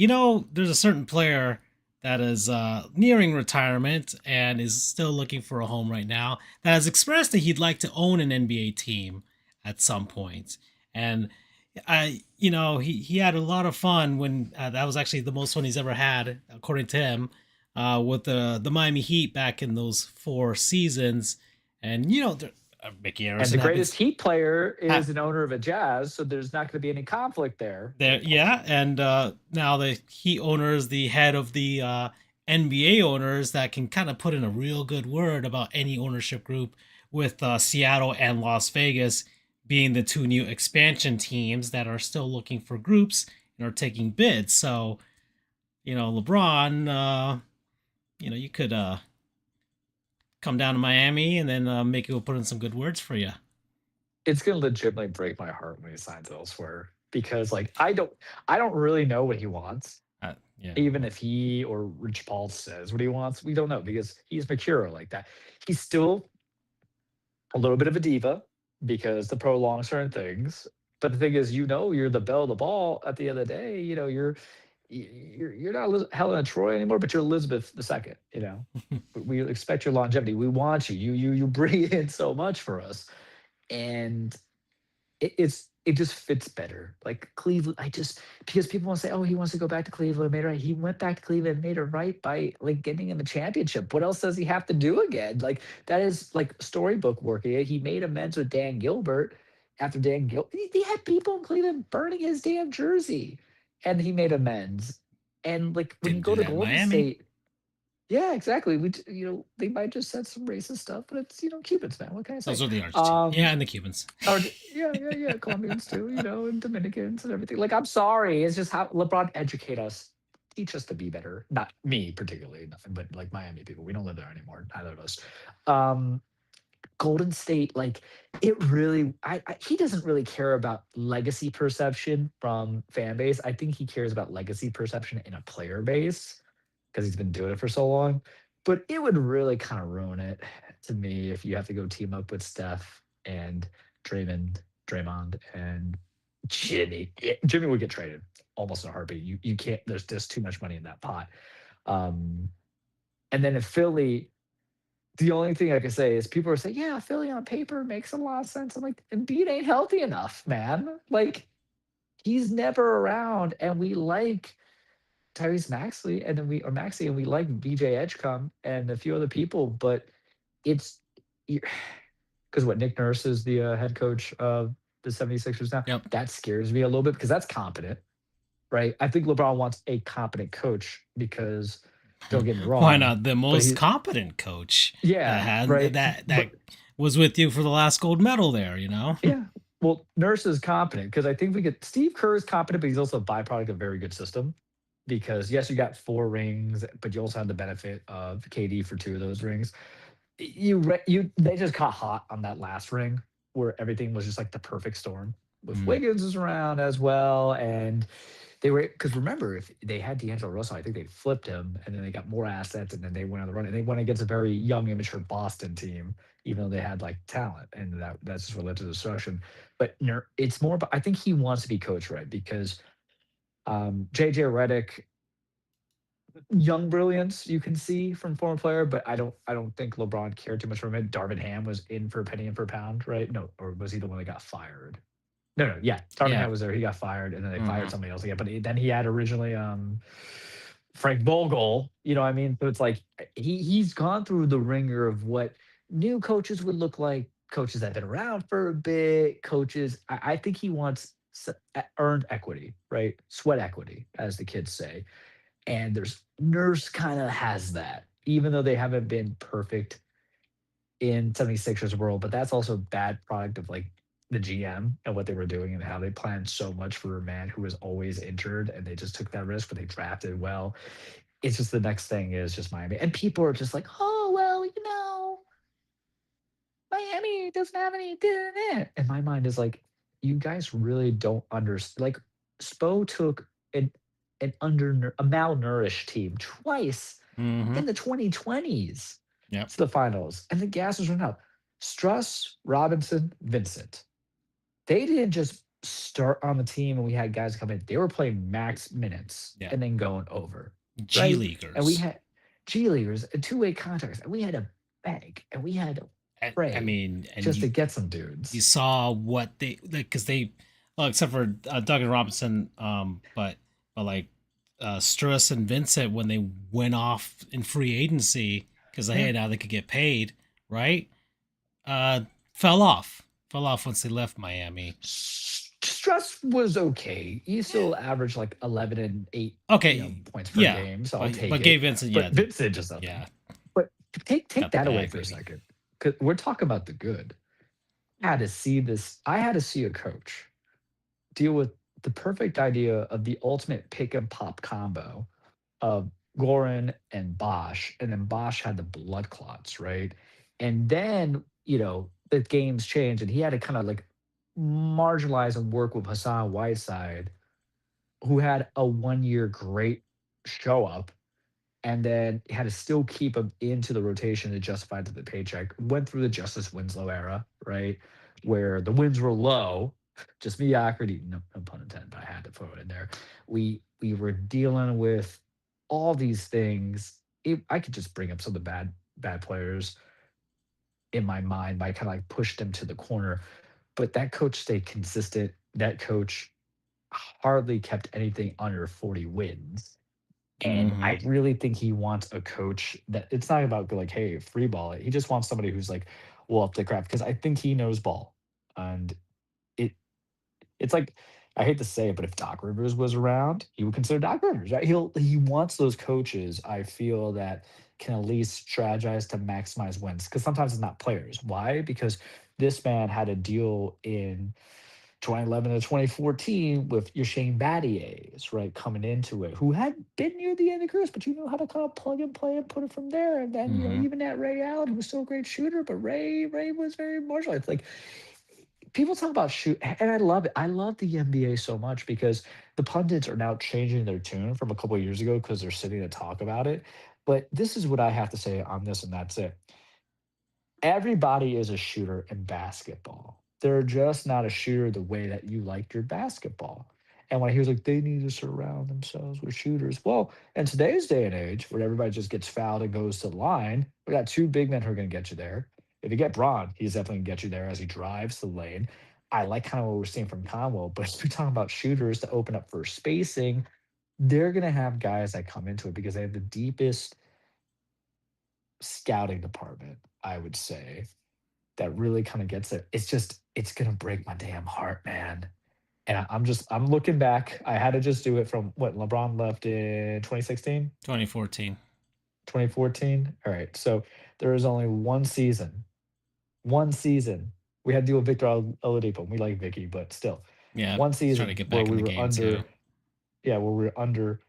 there's a certain player that is nearing retirement and is still looking for a home right now that has expressed that he'd like to own an NBA team at some point. And he had a lot of fun when that was actually the most fun he's ever had, according to him, with the Miami Heat back in those 4 seasons. And Mickey And the Arison greatest happens. Heat player Ha- is an owner of a Jazz, so there's not going to be any conflict there. there, yeah, and now the Heat owner is the head of the NBA owners that can kind of put in a real good word about any ownership group, with Seattle and Las Vegas being the two new expansion teams that are still looking for groups and are taking bids. So, LeBron, you could come down to Miami and then make it put in some good words for you. It's going to legitimately break my heart when he signs elsewhere, because like I don't really know what he wants. Yeah. Even if he or Rich Paul says what he wants, we don't know, because he's Mercuro like that. He's still a little bit of a diva because to prolong certain things. But the thing is, you're the belle of the ball at the end of the day. You're not Helena Troy anymore, but you're Elizabeth II. We expect your longevity. We want you. You bring in so much for us, and it just fits better. Like Cleveland, because people want to say, oh, he wants to go back to Cleveland, made it right. He went back to Cleveland, made it right by like getting him a championship. What else does he have to do again? Like that is like storybook work. He made amends with Dan Gilbert after Dan Gilbert. He had people in Cleveland burning his damn jersey, and he made amends. And like when you Didn't go do to that in Golden Miami. State, yeah, exactly. They might just said some racist stuff, but it's Cubans, man. What can I say? Those are the Argentinians. Um, Yeah, and the Cubans. yeah, yeah, yeah. Colombians too, and Dominicans and everything. Like, I'm sorry. It's just how LeBron educate us, teach us to be better. Not me particularly, nothing, but like Miami people. We don't live there anymore. Neither of us. Um, Golden State, like it really, he doesn't really care about legacy perception from fan base. I think he cares about legacy perception in a player base because he's been doing it for so long. But it would really kind of ruin it to me if you have to go team up with Steph and Draymond and Jimmy. Jimmy would get traded almost in a heartbeat. You can't. There's just too much money in that pot. Um, and then if Philly, the only thing I can say is people are saying, yeah, Philly on paper makes a lot of sense. I'm like, Embiid ain't healthy enough, man. Like he's never around, and we like Tyrese Maxley, and then we or Maxey, and we like BJ Edgecombe and a few other people, but it's because what Nick Nurse is the head coach of the 76ers now. Yep. That scares me a little bit because that's competent, right? I think LeBron wants a competent coach because don't get me Why wrong, not the but most he competent coach that yeah, had right. that But was with you for the last gold medal there, you know? yeah. Well, Nurse is competent because I think we get Steve Kerr is competent, but he's also a byproduct of a very good system. Because yes, you got 4 rings, but you also had the benefit of KD for 2 of those rings. You they just caught hot on that last ring where everything was just like the perfect storm with Mm, Wiggins was around as well, and they were because remember if they had D'Angelo Russell, I think they flipped him, and then they got more assets, and then they went on the run, and they went against a very young, immature Boston team, even though they had like talent, and that's just what led to destruction. But it's more. But I think he wants to be coached right because JJ Redick young brilliance you can see from former player, but I don't think LeBron cared too much for him. Darvin Ham was in for a penny and for a pound, right? No, or was he the one that got fired? No, no, yeah. Darvin yeah. Ham was there. He got fired, and then they fired Hmm. somebody else again. But then he had originally Frank Vogel. You know what I mean? So it's like he's gone through the ringer of what new coaches would look like, coaches that have been around for a bit, coaches. I think he wants earned equity, right? Sweat equity, as the kids say, and there's Nurse kind of has that, even though they haven't been perfect in 76ers world, but that's also bad product of like the GM and what they were doing and how they planned so much for a man who was always injured and they just took that risk, but they drafted well. It's just the next thing is just Miami. And people are just like, oh, well, Miami doesn't have any. And my mind is like, you guys really don't understand. Like, Spo took a malnourished team twice Hmm. in the 2020s Yep. to the finals, and the gas was run out. Struss, Robinson, Vincent. They didn't just start on the team and we had guys come in. They were playing max minutes Yeah. and then going over, G right? And we leaguers. had G leaguers and two-way contracts, and we had to beg and we had to I pray mean, and just to get some dudes. you saw what they like because they, well, except for Doug and Robinson, but like Struss and Vincent when they went off in free agency because Yeah. hey now they could get paid, right? Uh, fell off, fell off once they left Miami. Struss was okay. He Yeah. still averaged like 11 and 8, Okay, points per yeah, game, so I'll but take Gabe it. Vincent, But yeah, Vincent just nothing. yeah, But take got the that away bag, for a baby. second, because we're talking about the good. I had to see this. I had to see a coach deal with the perfect idea of the ultimate pick and pop combo of Goran and Bosch, and then Bosch had the blood clots, right? And then, the games changed, and he had to kind of like marginalize and work with Hassan Whiteside, who had a 1 year great show up, and then had to still keep him into the rotation to justify to the paycheck. Went through the Justice Winslow era, right? Where the wins were low, just mediocrity, no pun intended, but I had to throw it in there. We were dealing with all these things. I could just bring up some of the bad players in my mind, but I kind of like pushed them to the corner. But that coach stayed consistent. That coach hardly kept anything under 40 wins. And Hmm. I really think he wants a coach that it's not about like, hey, free ball it. He just wants somebody who's like, well, up the crap. Because I think he knows ball. And it it's like I hate to say it, but if Doc Rivers was around, he would consider Doc Rivers, right? He wants those coaches, I feel, that can at least strategize to maximize wins. Because sometimes it's not players. Why? Because this man had a deal in 2011 to 2014 with your Shane Battiers, right, coming into it, who had been near the end of careers, but you know how to kind of plug and play and put it from there. And then, Hmm. even at Ray Allen, who was still a great shooter, but Ray was very marginal. It's like people talk about shoot, and I love it. I love the NBA so much because the pundits are now changing their tune from a couple of years ago because they're sitting to talk about it. But this is what I have to say on this, and that's it. Everybody is a shooter in basketball. They're just not a shooter the way that you like your basketball. And when he was like, they need to surround themselves with shooters. Well, in today's day and age, where everybody just gets fouled and goes to the line, we got two big men who are going to get you there. If you get Braun, he's definitely going to get you there as he drives to the lane. I like kind of what we're seeing from Conwell, but if you're talking about shooters to open up for spacing, they're gonna have guys that come into it because they have the deepest scouting department, I would say, that really kind of gets it. It's just it's gonna break my damn heart, man. And I'm looking back. I had to just do it from what LeBron left in 2016, 2014. 2014. All right. So there was only one season. One season. We had to deal with Victor Oladipo. We like Vicky, but still. Yeah, One he's trying to season get where back in we the were game too. under, yeah, where we were under,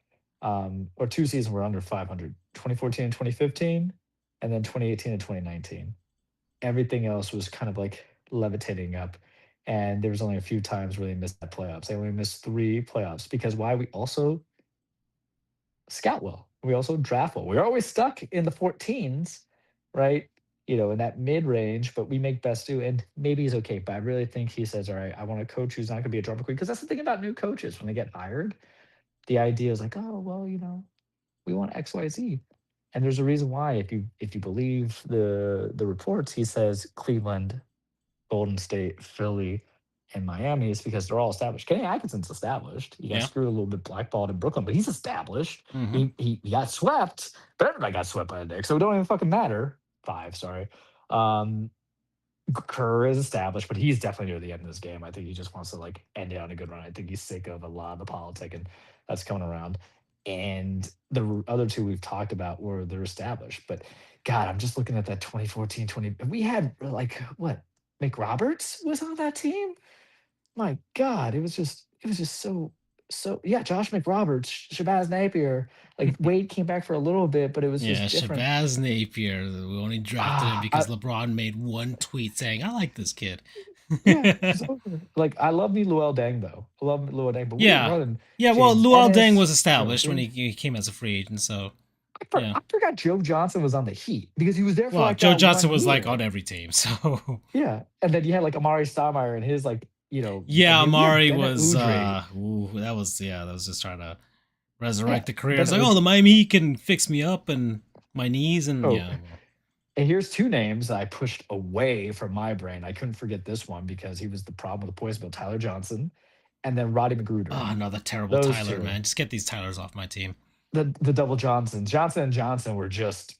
or two seasons we're under 500, 2014 and 2015, and then 2018 and 2019. Everything else was kind of like levitating up. And there was only a few times where they missed the playoffs. They only missed three playoffs because why? We also scout well. We also draft well. We're always stuck in the 14s, right? In that mid range, but we make best do. And maybe he's okay. But I really think he says, all right, I want a coach who's not going to be a drama queen. Because that's the thing about new coaches. When they get hired, the idea is like, oh, well, we want XYZ. And there's a reason why, if you believe the reports, he says Cleveland, Golden State, Philly, and Miami is because they're all established. Kenny Atkinson's established. He got Yeah. screwed a little bit blackballed in Brooklyn, but he's established. Hmm. He got swept, but everybody got swept by the Knicks, so it don't even fucking matter. Five, sorry. Um, Kerr is established, but he's definitely near the end of this game. I think he just wants to like end it on a good run. I think he's sick of a lot of the politic and that's coming around. And the other two we've talked about were they're established. But God, I'm just looking at that 2014, 20. We had like what? McRoberts was on that team. My God, it was just so yeah. Josh McRoberts, Shabazz Napier, like Wade came back for a little bit, but it was Yeah, just different. Shabazz Napier. We only drafted him Ah, because LeBron made one tweet saying, "I like this kid." yeah, it's over. Like I love me Luol Deng though. I love Luol Deng, but we were Yeah, running yeah. Well, James Luol Deng was Ennis, established when Joe. he came as a free agent. So yeah. I forgot Joe Johnson was on the Heat because he was there for Well, like Joe that Johnson one was like on year. every team. So Yeah, and then you had like Amari Stoudemire and his like yeah, and you had Amari Bennett was. Udry. That was just trying to resurrect Yeah, the career. It's Bennett like, oh, Udry. the Miami Heat can fix me up and my knees, and Oh, yeah. Well, and here's two names I pushed away from my brain. I couldn't forget this one because he was the problem with the poison bill. Tyler Johnson, and then Roddy McGruder. oh, another terrible Those Tyler, two, man. Just get these Tylers off my team. the double Johnsons, Johnson and Johnson were just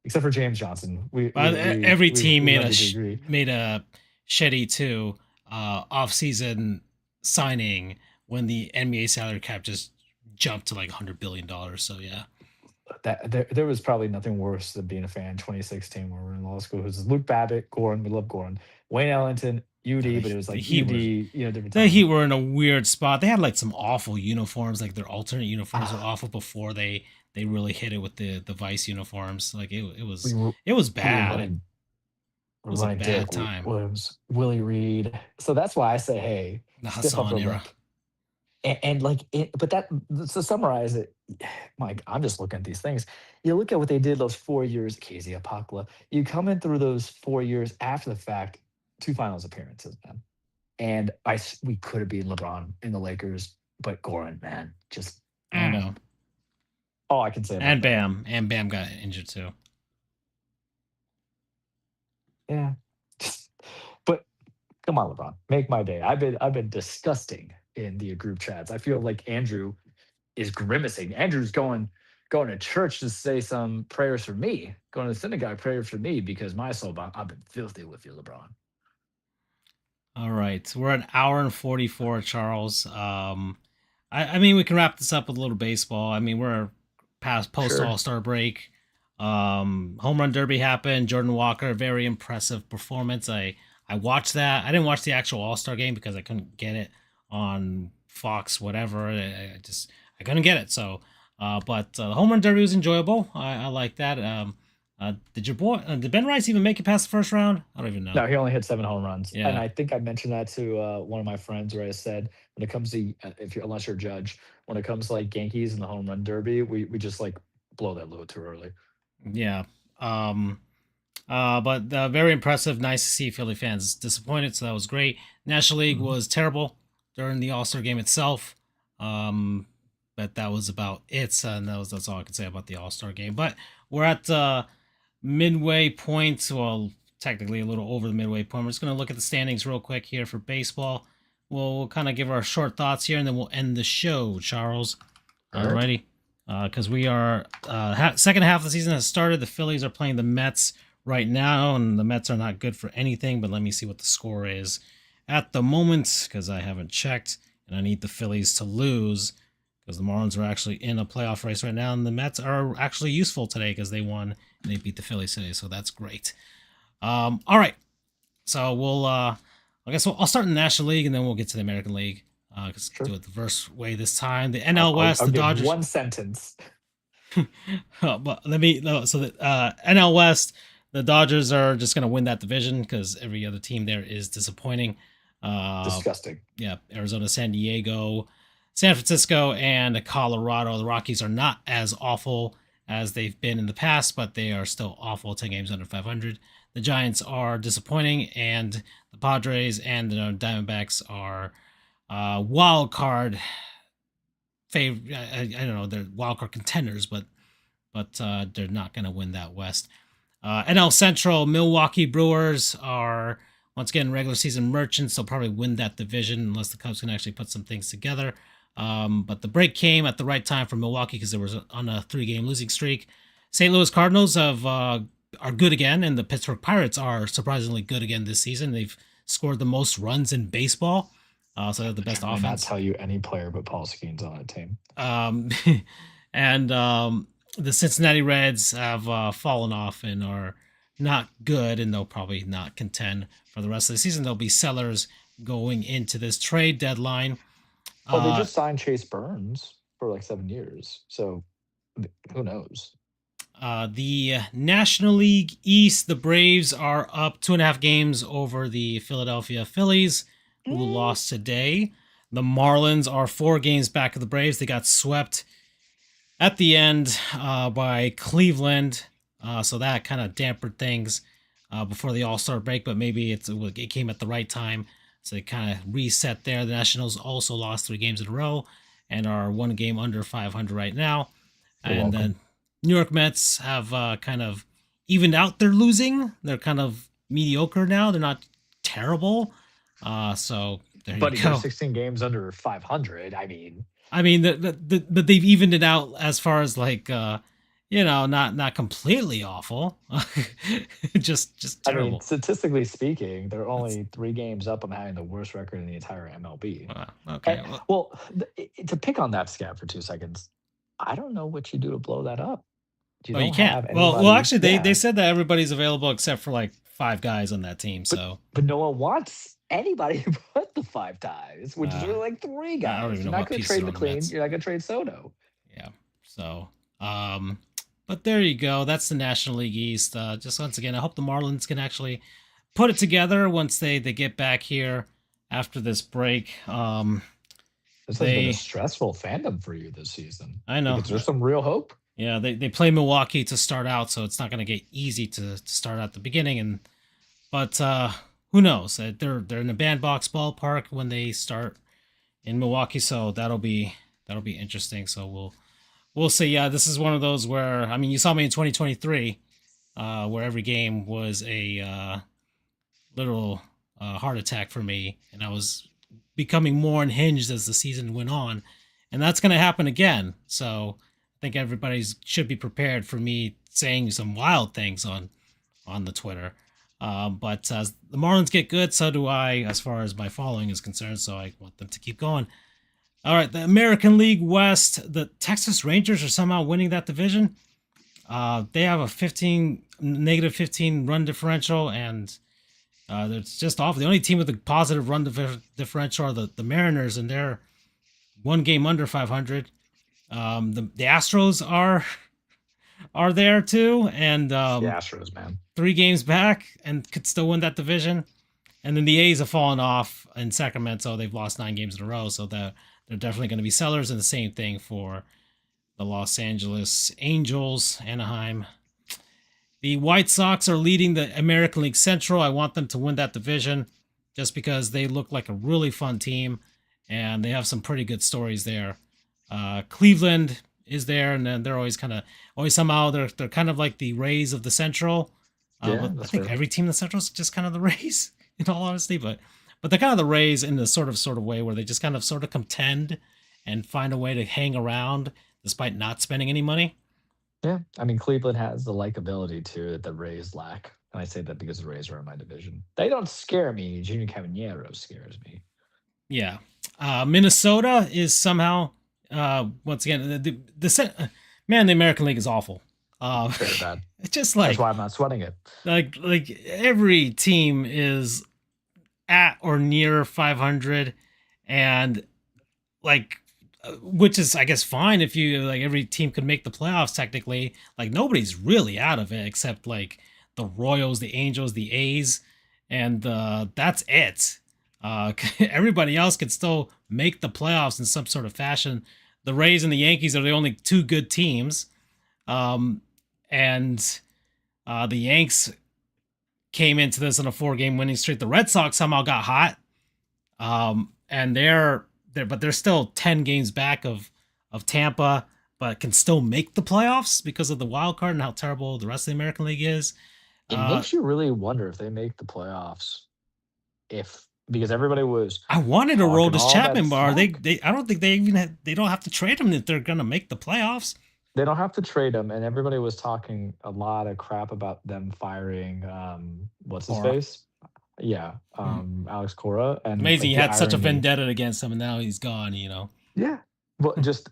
except for James Johnson. We we we Every we team we love you to agree. made a Shetty two off season signing when the NBA salary cap just jumped to like $100 billion. So yeah, That there was probably nothing worse than being a fan in 2016 when we were in law school. It was Luke Babbitt, Goran, we love Goran, Wayne Ellington, no, UD, but it was The like Heat were UD, different the Heat time. were in a weird spot. They had like some awful uniforms, like their alternate uniforms were Ah, awful before they really hit it with the Vice uniforms. Like we were it was we were bad. It was a running bad Derek time. Williams, Willie Reed. So that's why I say, hey, The stiff upper Hassan era. lip. And like it, but that to summarize it, Mike, I'm just looking at these things. You look at what they did those 4 years, Casey Apokla. You come in through those 4 years after the fact, two finals appearances, man. And we could have beaten LeBron in the Lakers, but Goran, man, just I know. all I can say about that. And Bam got injured too. Yeah, just, but come on, LeBron, make my day. I've been disgusting in the group chats. I feel like Andrew is grimacing. Andrew's going to church to say some prayers for me, going to synagogue prayers for me because my soul, I've been filthy with you, LeBron. All right, we're at an hour and 44, Charles. I mean, we can wrap this up with a little baseball. I mean, we're past post All Sure. Star break. Home run derby happened. Jordan Walker, very impressive performance. I watched that. I didn't watch the actual All Star game because I couldn't get it on Fox, whatever. I couldn't get it. So, but the home run derby was enjoyable. I like that. Did Ben Rice even make it past the first round? I don't even know. No, he only hit 7 home runs, and Yeah, I think I mentioned that to one of my friends where I said when it comes to if you unless you're a judge, when it comes to like Yankees and the home run derby, we just like blow that load too early. yeah. Um, but very impressive. Nice to see Philly fans disappointed, so that was great. National League Mhm. was terrible during the All Star game itself. Um, but that was about it. So, and that's all I can say about the All Star game. But we're at midway point. Well, technically a little over the midway point. We're just going to look at the standings real quick here for baseball. we'll kind of give our short thoughts here, and then we'll end the show, Charles. All right. Alrighty. Because we are second half of the season has started. The Phillies are playing the Mets right now, and the Mets are not good for anything. But let me see what the score is at the moment, because I haven't checked, and I need the Phillies to lose, because the Marlins are actually in a playoff race right now, and the Mets are actually useful today because they won and they beat the Phillies today, so that's great. All right, so we'll I guess I'll start in the National League, and then we'll get to the American League. Because Sure. do it the first way this time. The NL West, I'll the give Dodgers. one sentence. But let me no. So the NL West, the Dodgers are just going to win that division because every other team there is disappointing. Disgusting. Yeah, Arizona, San Diego, San Francisco, and Colorado. The Rockies are not as awful as they've been in the past, but they are still awful. 10 games under 500. The Giants are disappointing, and the Padres and the Diamondbacks are wild card favorite. I don't know, they're wild card contenders, but they're not going to win that West. NL Central, Milwaukee Brewers are once again regular season merchants. They'll probably win that division unless the Cubs can actually put some things together. But the break came at the right time for Milwaukee because they were on a 3-game losing streak. St. Louis Cardinals are good again, and the Pittsburgh Pirates are surprisingly good again this season. They've scored the most runs in baseball. So they have the best offense. Not tell you any player but Paul Skeens on a team. And the Cincinnati Reds have fallen off and are not good, and they'll probably not contend for the rest of the season. They'll be sellers going into this trade deadline. Well, they just signed Chase Burns for like 7 years, so who knows? The National League East, the Braves are up 2.5 games over the Philadelphia Phillies, who lost today. The Marlins are 4 games back of the Braves. They got swept at the end by Cleveland, so that kind of dampened things before the All-Star break, but maybe it came at the right time, so they kind of reset there. The Nationals also lost 3 games in a row and are 1 game under 500 right now. And then New York Mets have kind of evened out their losing. They're kind of mediocre now. They're not terrible. So there But you go. 16 games under 500. I mean, but they've evened it out as far as like not completely awful. just terrible. I mean, statistically speaking, they're only 3 games up on having the worst record in the entire MLB. Okay. To pick on that scab for 2 seconds, I don't know what you do to blow that up. You can't. Well, actually, they said that everybody's available except for like 5 guys on that team. But no one wants anybody to put the 5 ties, which is really like 3 guys. I don't even You're know not going to trade McLean. Mets. You're not going to trade Soto. Yeah. So, but there you go. That's the National League East. Just once again, I hope the Marlins can actually put it together once they get back here after this break. This has been a stressful fandom for you this season. I know. Is there some real hope? Yeah, they play Milwaukee to start out, so it's not going to get easy to start at the beginning. But who knows? They're in a bandbox ballpark when they start in Milwaukee, so that'll be interesting. So we'll see. Yeah, this is one of those where, I mean, you saw me in 2023, where every game was a literal heart attack for me, and I was becoming more unhinged as the season went on, and that's going to happen again. So I think everybody should be prepared for me saying some wild things on the Twitter. But as the Marlins get good, so do I, as far as my following is concerned. So I want them to keep going. All right, the American League West, the Texas Rangers are somehow winning that division. They have a negative 15 run differential, and it's just awful. The only team with a positive run differential are the Mariners, and they're 1 game under 500. The Astros are there too, and the Astros, man, 3 games back and could still win that division. And then the A's have fallen off in Sacramento. They've lost 9 games in a row, so they're definitely going to be sellers. And the same thing for the Los Angeles Angels, Anaheim. The White Sox are leading the American League Central. I want them to win that division just because they look like a really fun team, and they have some pretty good stories there. Cleveland is there, and then they're always somehow they're kind of like the Rays of the Central. But I think every team in the Central is just kind of the Rays, in all honesty. But but they're kind of the Rays in the sort of way where they just kind of sort of contend and find a way to hang around despite not spending any money. Yeah, I mean Cleveland has the likability too that the Rays lack, and I say that because the Rays are in my division. They don't scare me. Junior Caminero scares me. Yeah. Minnesota is somehow once again man, the American League is awful. Very bad. It's just That's why I'm not sweating it. like every team is at or near 500, and like which is I guess fine if you like every team could make the playoffs technically. Like nobody's really out of it except like the Royals, the Angels, the A's, and that's it. Everybody else could still make the playoffs in some sort of fashion. The Rays and the Yankees are the only two good teams, and the Yanks came into this on a 4-game winning streak. The Red Sox somehow got hot, and they're still 10 games back of Tampa, but can still make the playoffs because of the wild card and how terrible the rest of the American League is. It makes you really wonder if they make the playoffs. If because everybody was I wanted to roll this Chapman bar. They I don't think they don't have to trade him if they're gonna make the playoffs. they don't have to trade him, and everybody was talking a lot of crap about them firing what's his Cora. face? Yeah, Alex Cora, and Amazing, like, he the had such a irony. vendetta against him, and now he's gone. Yeah. Well, just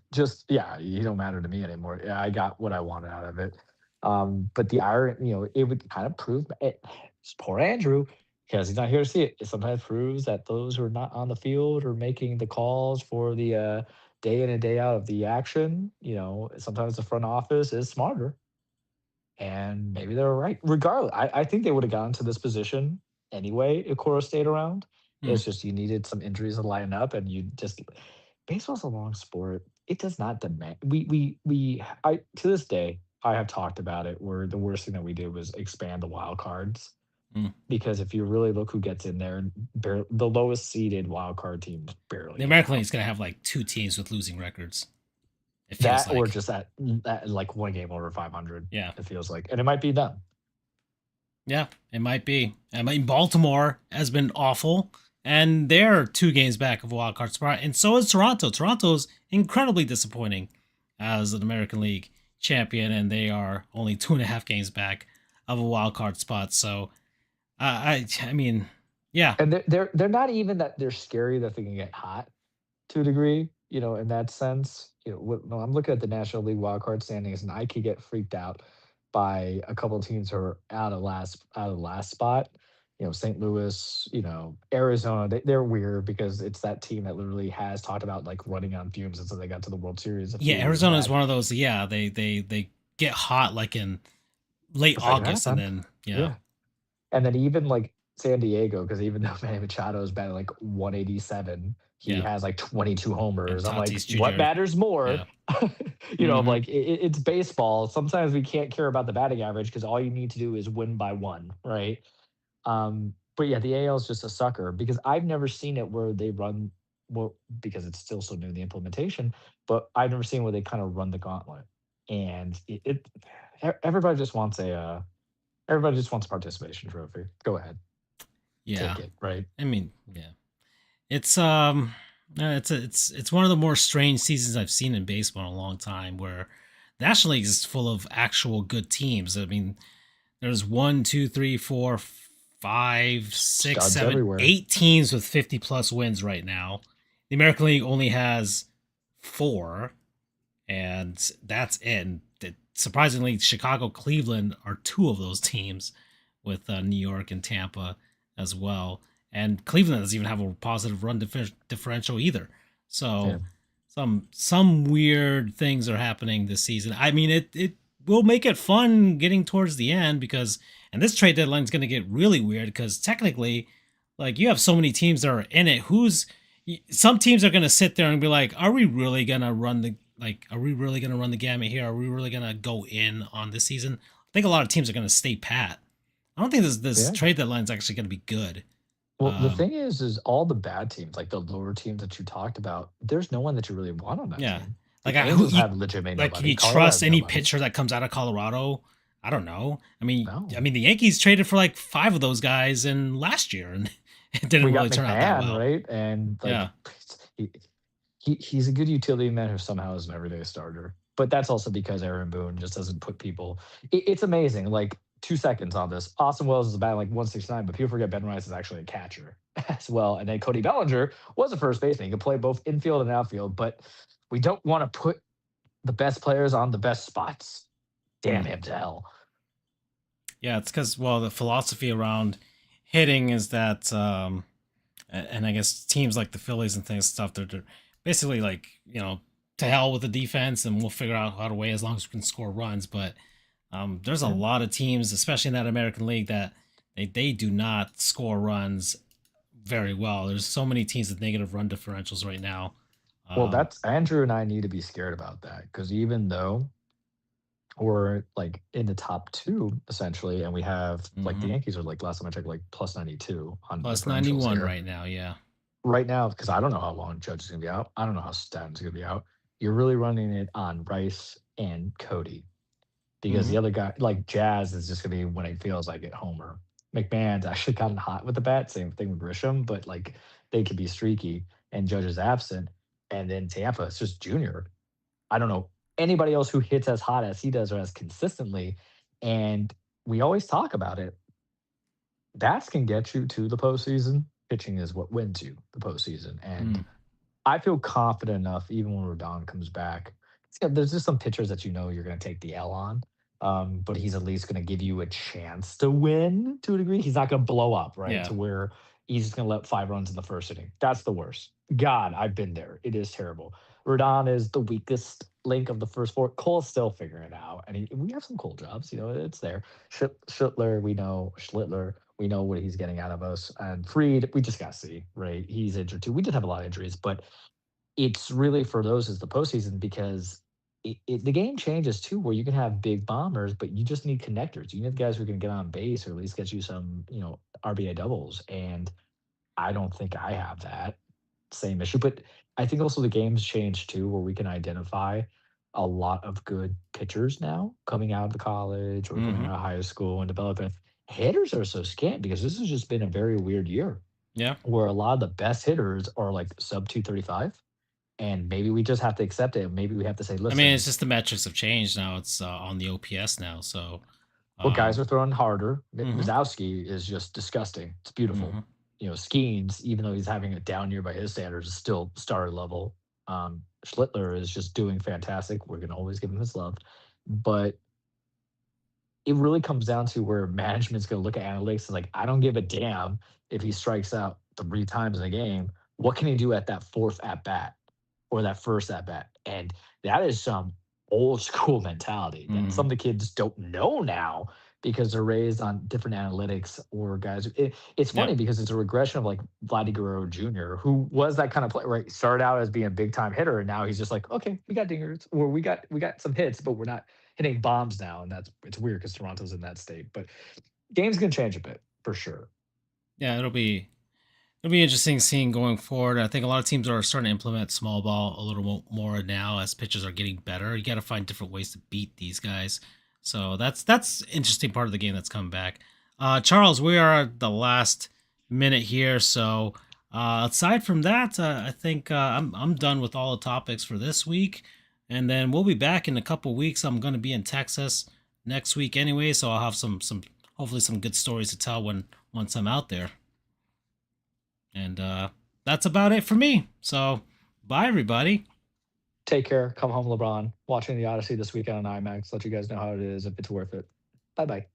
yeah, you don't matter to me anymore. Yeah, I got what I wanted out of it. But the irony, it would kind of prove it. It's poor Andrew because he's not here to see it. It sometimes proves that those who are not on the field or making the calls for the day in and day out of the action, sometimes the front office is smarter, and maybe they're right. Regardless, I think they would have gotten to this position anyway if Cora stayed around. Hmm. It's just you needed some injuries to line up, and you just baseball's a long sport. It does not demand. We I to this day I have talked about it where the worst thing that we did was expand the wild cards Hmm. because if you really look who gets in there, the lowest seeded wild card teams barely The get American out. League is gonna have like 2 teams with losing records. It feels That or like, just that like one game over 500. yeah, It feels like, and it might be them. yeah, it might be. I mean, Baltimore has been awful, and they're 2 games back of a wild card spot, and so is Toronto. Toronto's incredibly disappointing as an American League champion, and they are only 2.5 games back of a wild card spot. So, I mean, yeah, And they're not even that they're scary that they can get hot to a degree, in that sense. When I'm looking at the National League wildcard standings, and I could get freaked out by a couple of teams who are out of the last spot. St. Louis, Arizona, they're weird because it's that team that literally has talked about like running on fumes until they got to the World Series a yeah. few years Arizona is back. one of those. Yeah, they get hot like in late The second half, August, and man. then yeah, Yeah. And then even like San Diego, because even though Manny Machado's batting like 187, he yeah, has like 22 and homers. I'm like, Tatis what Jr. matters more? Yeah. I'm Hmm. like, it's baseball. Sometimes we can't care about the batting average because all you need to do is win by one, right? But yeah, the AL is just a sucker because I've never seen it where they run, well, because it's still so new in the implementation, but I've never seen where they kind of run the gauntlet. And everybody just wants everybody just wants a participation trophy. Go ahead, Yeah. take it, right? I mean, yeah. It's it's one of the more strange seasons I've seen in baseball in a long time where the National League is full of actual good teams. I mean, there's one, two, three, four, five, six, Studs seven, everywhere. 8 teams with 50 plus wins right now. The American League only has four, and that's it. And surprisingly, Chicago, Cleveland are two of those teams, with New York and Tampa as well. And Cleveland doesn't even have a positive run differential either. Yeah. So some weird things are happening this season. I mean, it will make it fun getting towards the end because, and this trade deadline is going to get really weird because technically, like you have so many teams that are in it. Some teams are going to sit there and be like, are we really going to run the are we really going to run the gamut here? Are we really going to go in on this season? I think a lot of teams are going to stay pat. I don't think this Yeah. trade deadline is actually going to be good. Well, the Um, thing is all the bad teams, like the lower teams that you talked about, there's no one that you really want on that yeah, team. like The Angels have legitimately like can nobody. you Colorado trust has any nobody. pitcher that comes out of Colorado? I don't know. I mean, No. the Yankees traded for like five of those guys in last year, and it didn't We got really turn out that McMahon, well. right? And like Yeah. he, he's a good utility man who somehow is an everyday starter. But that's also because Aaron Boone just doesn't put people. It's amazing. Like 2 seconds on this. Austin Wells is about like 169, but people forget Ben Rice is actually a catcher as well. And then Cody Bellinger was a first baseman. He could play both infield and outfield, but we don't want to put the best players on the best spots. Damn Mm. him to hell. Yeah, it's because, well, the philosophy around hitting is that, and I guess teams like the Phillies and things stuff, they're basically like, to hell with the defense, and we'll figure out how to win as long as we can score runs. But there's a Yeah. lot of teams, especially in that American League, that they do not score runs very well. There's so many teams with negative run differentials right now. Well, Um, that's Andrew and I need to be scared about that because even though we're like in the top two essentially, and we have like the mhm. Yankees are like last time I checked like plus 92 on Plus differentials 91 here right now. Yeah. right now because I don't know how long Judge is gonna be out. I don't know how Stanton's gonna be out. You're really running it on Rice and Cody because Hmm. the other guy like Jazz is just gonna be when it feels like it homer. McMahon's actually gotten hot with the bat. Same thing with Grisham, but like they could be streaky and Judge is absent. And then Tampa, it's just Junior. I don't know anybody else who hits as hot as he does or as consistently. And we always talk about it. Bats can get you to the postseason. Pitching is what wins you the postseason. And Mm. I feel confident enough, even when Rodon comes back. Yeah, there's just some pitchers that you know you're going to take the L on, but he's at least going to give you a chance to win to a degree. He's not going to blow up, right? Yeah. To where he's just going to let 5 runs in the first inning. That's the worst. God, I've been there. It is terrible. Rodon is the weakest link of the first four. Cole's still figuring it out, and we have some cool jobs. It's there. Schlittler, we know Schlittler. We know what he's getting out of us. And Freed, we just got to see, right? He's injured too. We did have a lot of injuries, but it's really for those is the postseason because the game changes too, where you can have big bombers, but you just need connectors. You need guys who can get on base or at least get you some, RBI doubles. And I don't think I have that same issue. But I think also the game's changed too, where we can identify a lot of good pitchers now coming out of the college or coming Hmm. out of high school and developing. Hitters are so scant because this has just been a very weird year Yeah. where a lot of the best hitters are like sub 235 and maybe we just have to accept it. Maybe we have to say, I mean, it's listen, just the metrics have changed now. It's on the OPS now. So, what guys um, are throwing harder. hmm Mizowski is just disgusting. It's beautiful. hmm Skeens, even though he's having a down year by his standards, is still star level. Schlittler is just doing fantastic. We're gonna always give him his love, but it really comes down to where management's going to look at analytics and like, I don't give a damn if he strikes out 3 times in a game. What can he do at that fourth at bat or that first at bat? And that is some old school mentality that some hmm of the kids don't know now because they're raised on different analytics or guys. It's funny Yep. because it's a regression of like Vladdy Guerrero Jr., who was that kind of player, right? Started out as being a big time hitter, and now he's just like, okay, we got dingers, or we got some hits, but we're not hitting bombs now, and it's weird because Toronto's in that state. But game's gonna change a bit for sure. Yeah, it'll be interesting seeing going forward. I think a lot of teams are starting to implement small ball a little more now as pitchers are getting better. You got to find different ways to beat these guys. So that's interesting part of the game that's coming back. Charles, we are at the last minute here. So aside from that, I think I'm done with all the topics for this week, and then we'll be back in a couple weeks. I'm going to be in Texas next week anyway, so I'll have some hopefully some good stories to tell once I'm out there. And that's about it for me. So, bye, everybody. Take care. Come home, LeBron. Watching the Odyssey this weekend on IMAX. Let you guys know how it is if it's worth it. Bye bye.